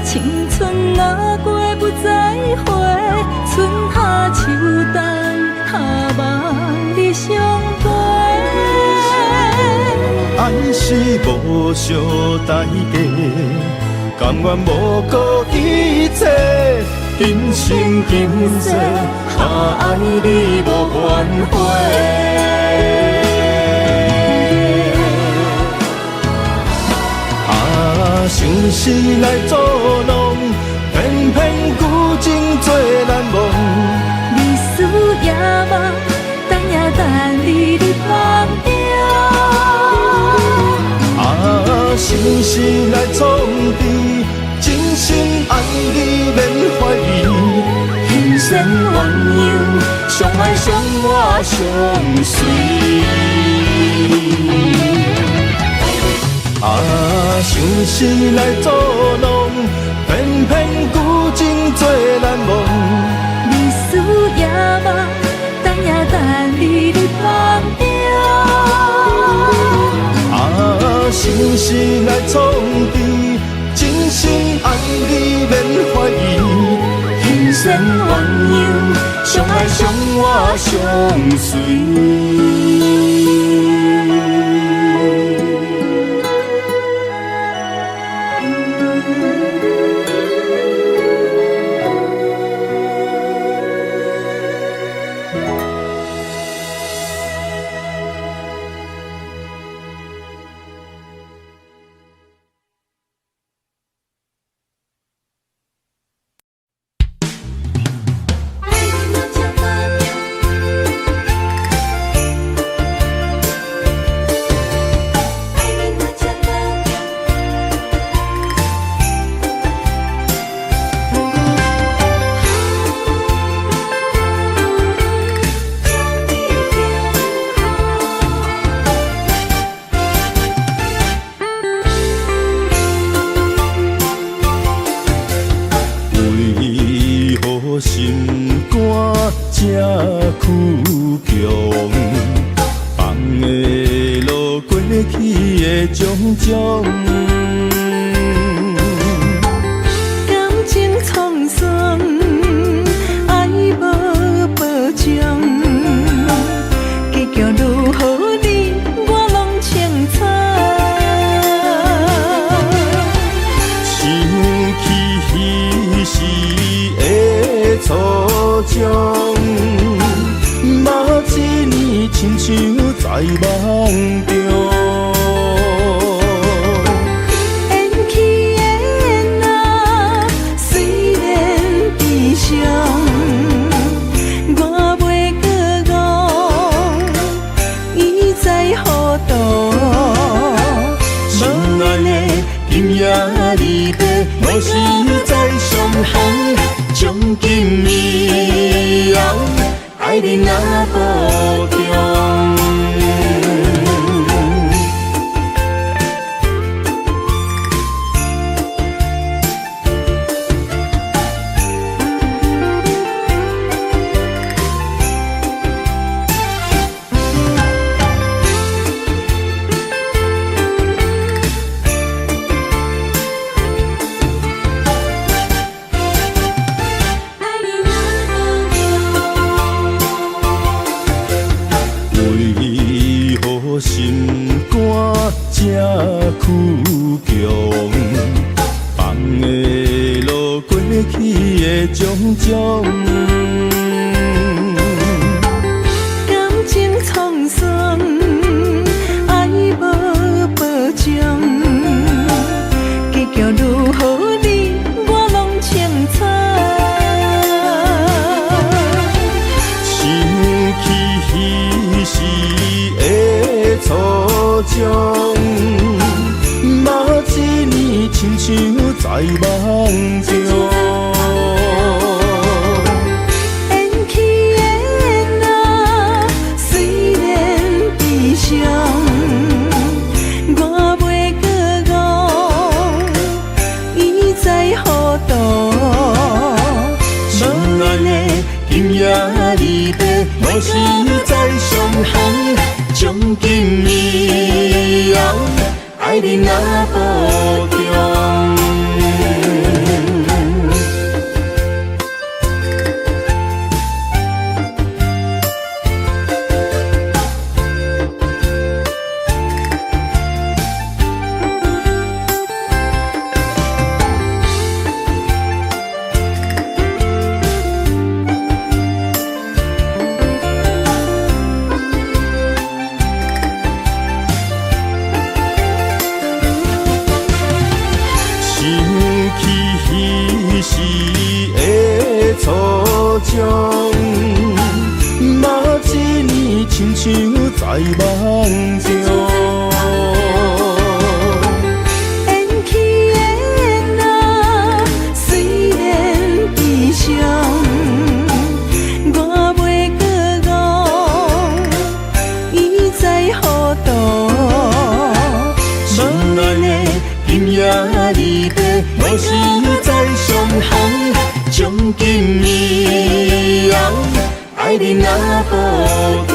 [SPEAKER 1] 青春哪过不再回，春夏秋冬下梦你相陪。
[SPEAKER 3] 爱是无相代价，甘愿无顾一切，今生今世，爱你无怨悔。想是来作弄，偏偏旧情做难忘。
[SPEAKER 1] 日思夜梦，等呀等你的梦中。
[SPEAKER 3] 想是来创治，真心爱你免怀疑。人生鸳鸯，相爱相活相随。想是来作弄，偏偏旧情做难忘。
[SPEAKER 1] 日思夜梦，等呀等你的梦中。
[SPEAKER 3] 想是来创治，真心爱你免怀疑。人生鸳鸯，相爱相活相随。是在上行，将今以后爱你若保重。心肝这苦强，放的路过去的种种，
[SPEAKER 4] 感情沧桑，爱无保障，结局如何你我拢清楚。
[SPEAKER 3] 想起彼时的初衷，嘛一年亲像在梦中。
[SPEAKER 4] 缘起的那虽然悲伤，我袂搁讲，伊在何处？
[SPEAKER 3] 心爱的今夜离别，我是在上行，将今以后爱你若保重。初衷，嘛一年亲像在梦中。
[SPEAKER 4] 缘起的那虽然悲伤，我袂搁讲，伊在何处？
[SPEAKER 3] 心爱的今夜离别，我是在上行，将今以后爱你若保重。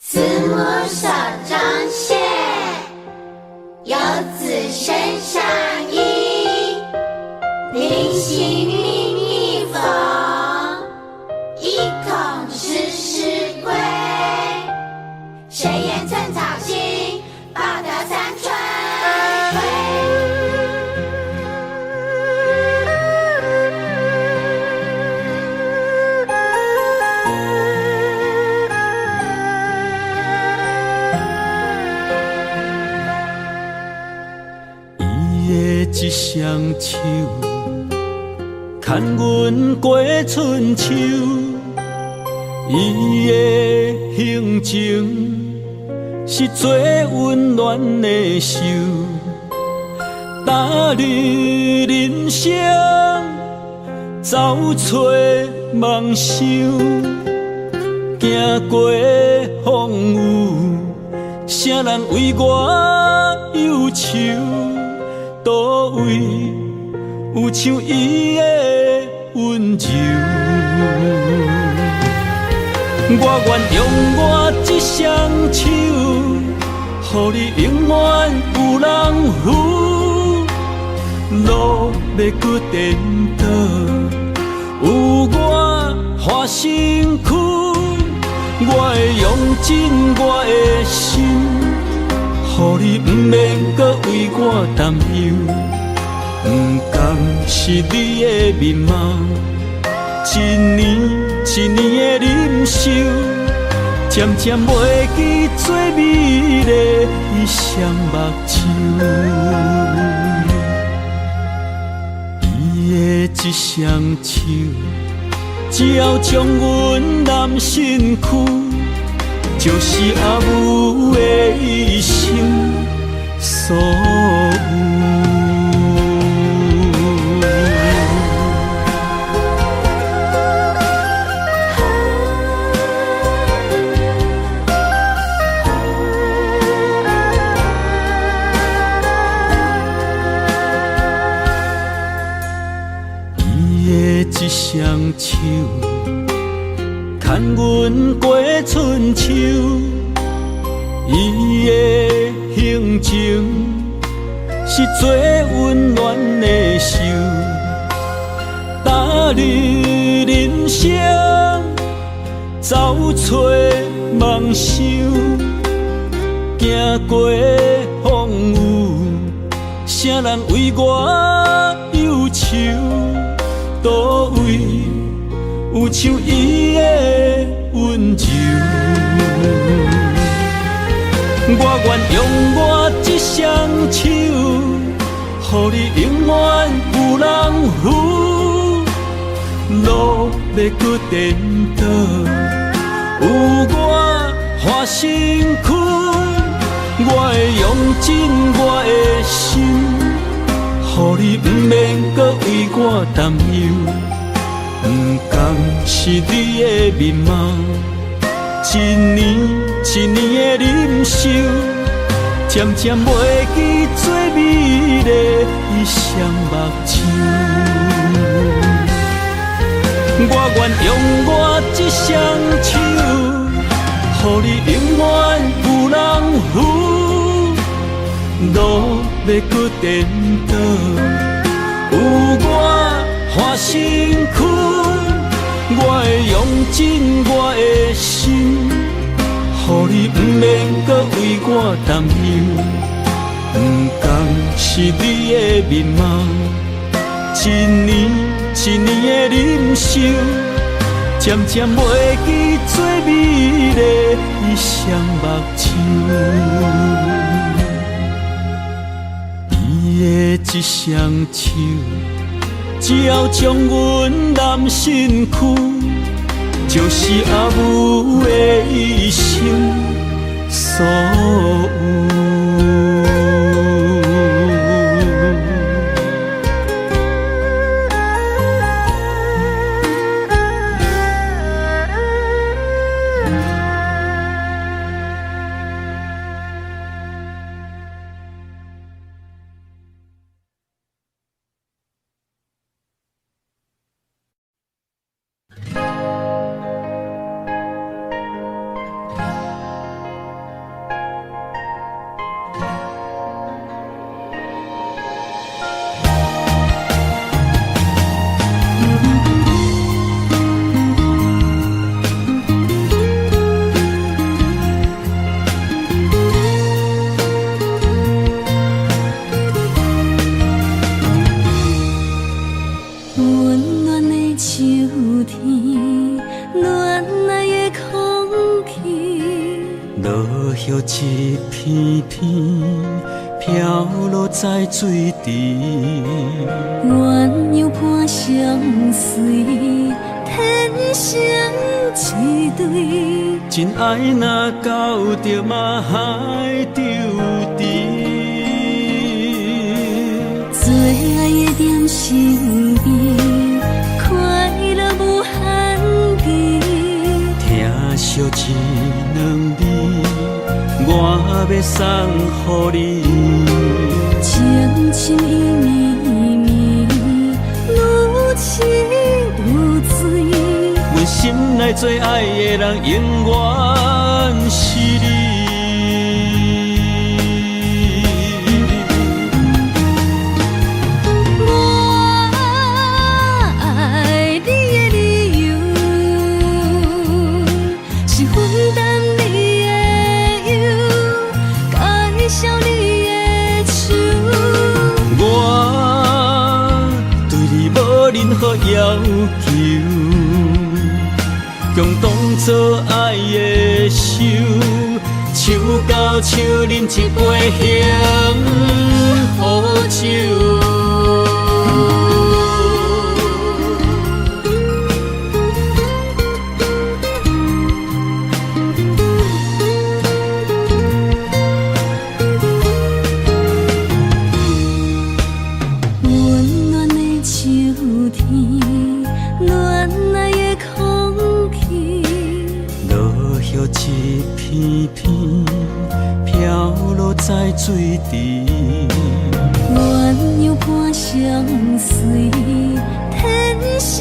[SPEAKER 1] 慈母手中线，游子身上衣。临行密密缝，意恐迟迟归。谁言寸草心，报得三春晖。
[SPEAKER 2] 一双手，牵阮过春秋。伊的行程是最温暖的手，踏入人生，走找梦想，行过风雨，啥人为我忧愁？倒位有像伊的温柔？我愿用我一双手，予你永远有人扶。路要搁颠倒，有我换身躯。我会用尽我的心，予你不免搁为我担忧。不甘是你的面貌，一年一年的忍受，
[SPEAKER 5] 渐渐袂记最美丽伊双目睭，伊的一双手，只要将阮揽身躯，就是阿母的一生所有。一双手，牵阮过春秋，伊的行程是最温暖的手，踏入人生，走出梦想，行过风雨，啥人为我忧愁？倒位有像伊的温柔，我愿用我一双手，予你永远有人扶。路要搁颠倒，有我换身躯，我会用尽我的心。予你不免搁为我担忧，不甘是你的面貌，一年一年的忍受，渐渐袂记最美丽伊双目睭。我愿用我一双手，予你永远有人扶。路要搁颠倒，有我换身躯，我会用尽我的心，予你不免搁为我担忧。不甘是你的面貌，一年一年的忍受，渐渐袂记最美丽伊双目睭。伊的一双手，只要将阮揽身躯，就是阿母的一生所有。一片片飘落在水池，
[SPEAKER 1] 鸳鸯伴相随，天生一对。
[SPEAKER 5] 真爱若到着嘛海丢低，
[SPEAKER 1] 最爱的点身边，快乐无限期。
[SPEAKER 5] 听惜一两字，我要送予你。
[SPEAKER 1] 情深意绵绵，愈深愈醉。
[SPEAKER 5] 阮心内最爱的人，永远是你。任何要求，共当作爱的手，手到手饮一杯香好酒。
[SPEAKER 1] 温暖的秋天，暖暖的空气，
[SPEAKER 5] 落叶一片片飘落在水池，
[SPEAKER 1] 鸳鸯伴相随，天生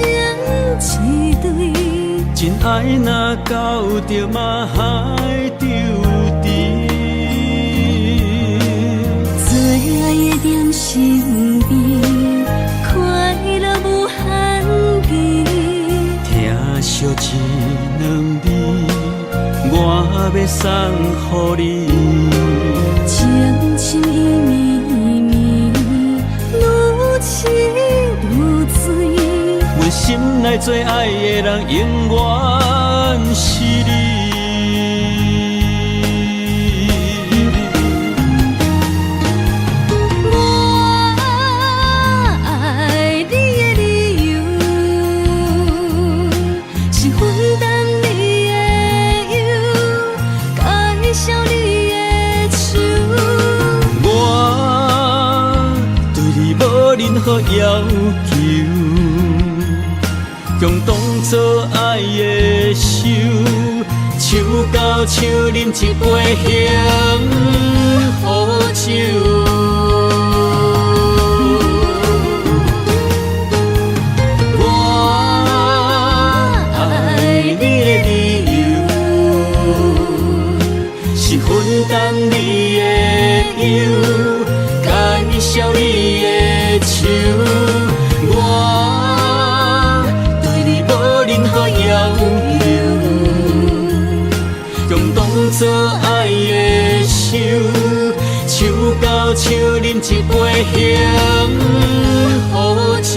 [SPEAKER 1] 一对。
[SPEAKER 5] 真爱若到着嘛海丢低，
[SPEAKER 1] 最爱的点心边，快乐无限期。
[SPEAKER 5] 听惜一两味，我要送予你。
[SPEAKER 1] 情情意绵绵，愈痴愈醉。
[SPEAKER 5] 阮心内最爱的人，永远是你。
[SPEAKER 1] 我爱你的理由，是分担你的忧，介绍你的手。
[SPEAKER 5] 我对你无任何要求，共当作爱的手，手到手饮一杯香好酒。我爱你的理由，是分担你的忧，介绍你的手。我对你无任何要求，共当作爱的手，手到手饮一杯香好酒。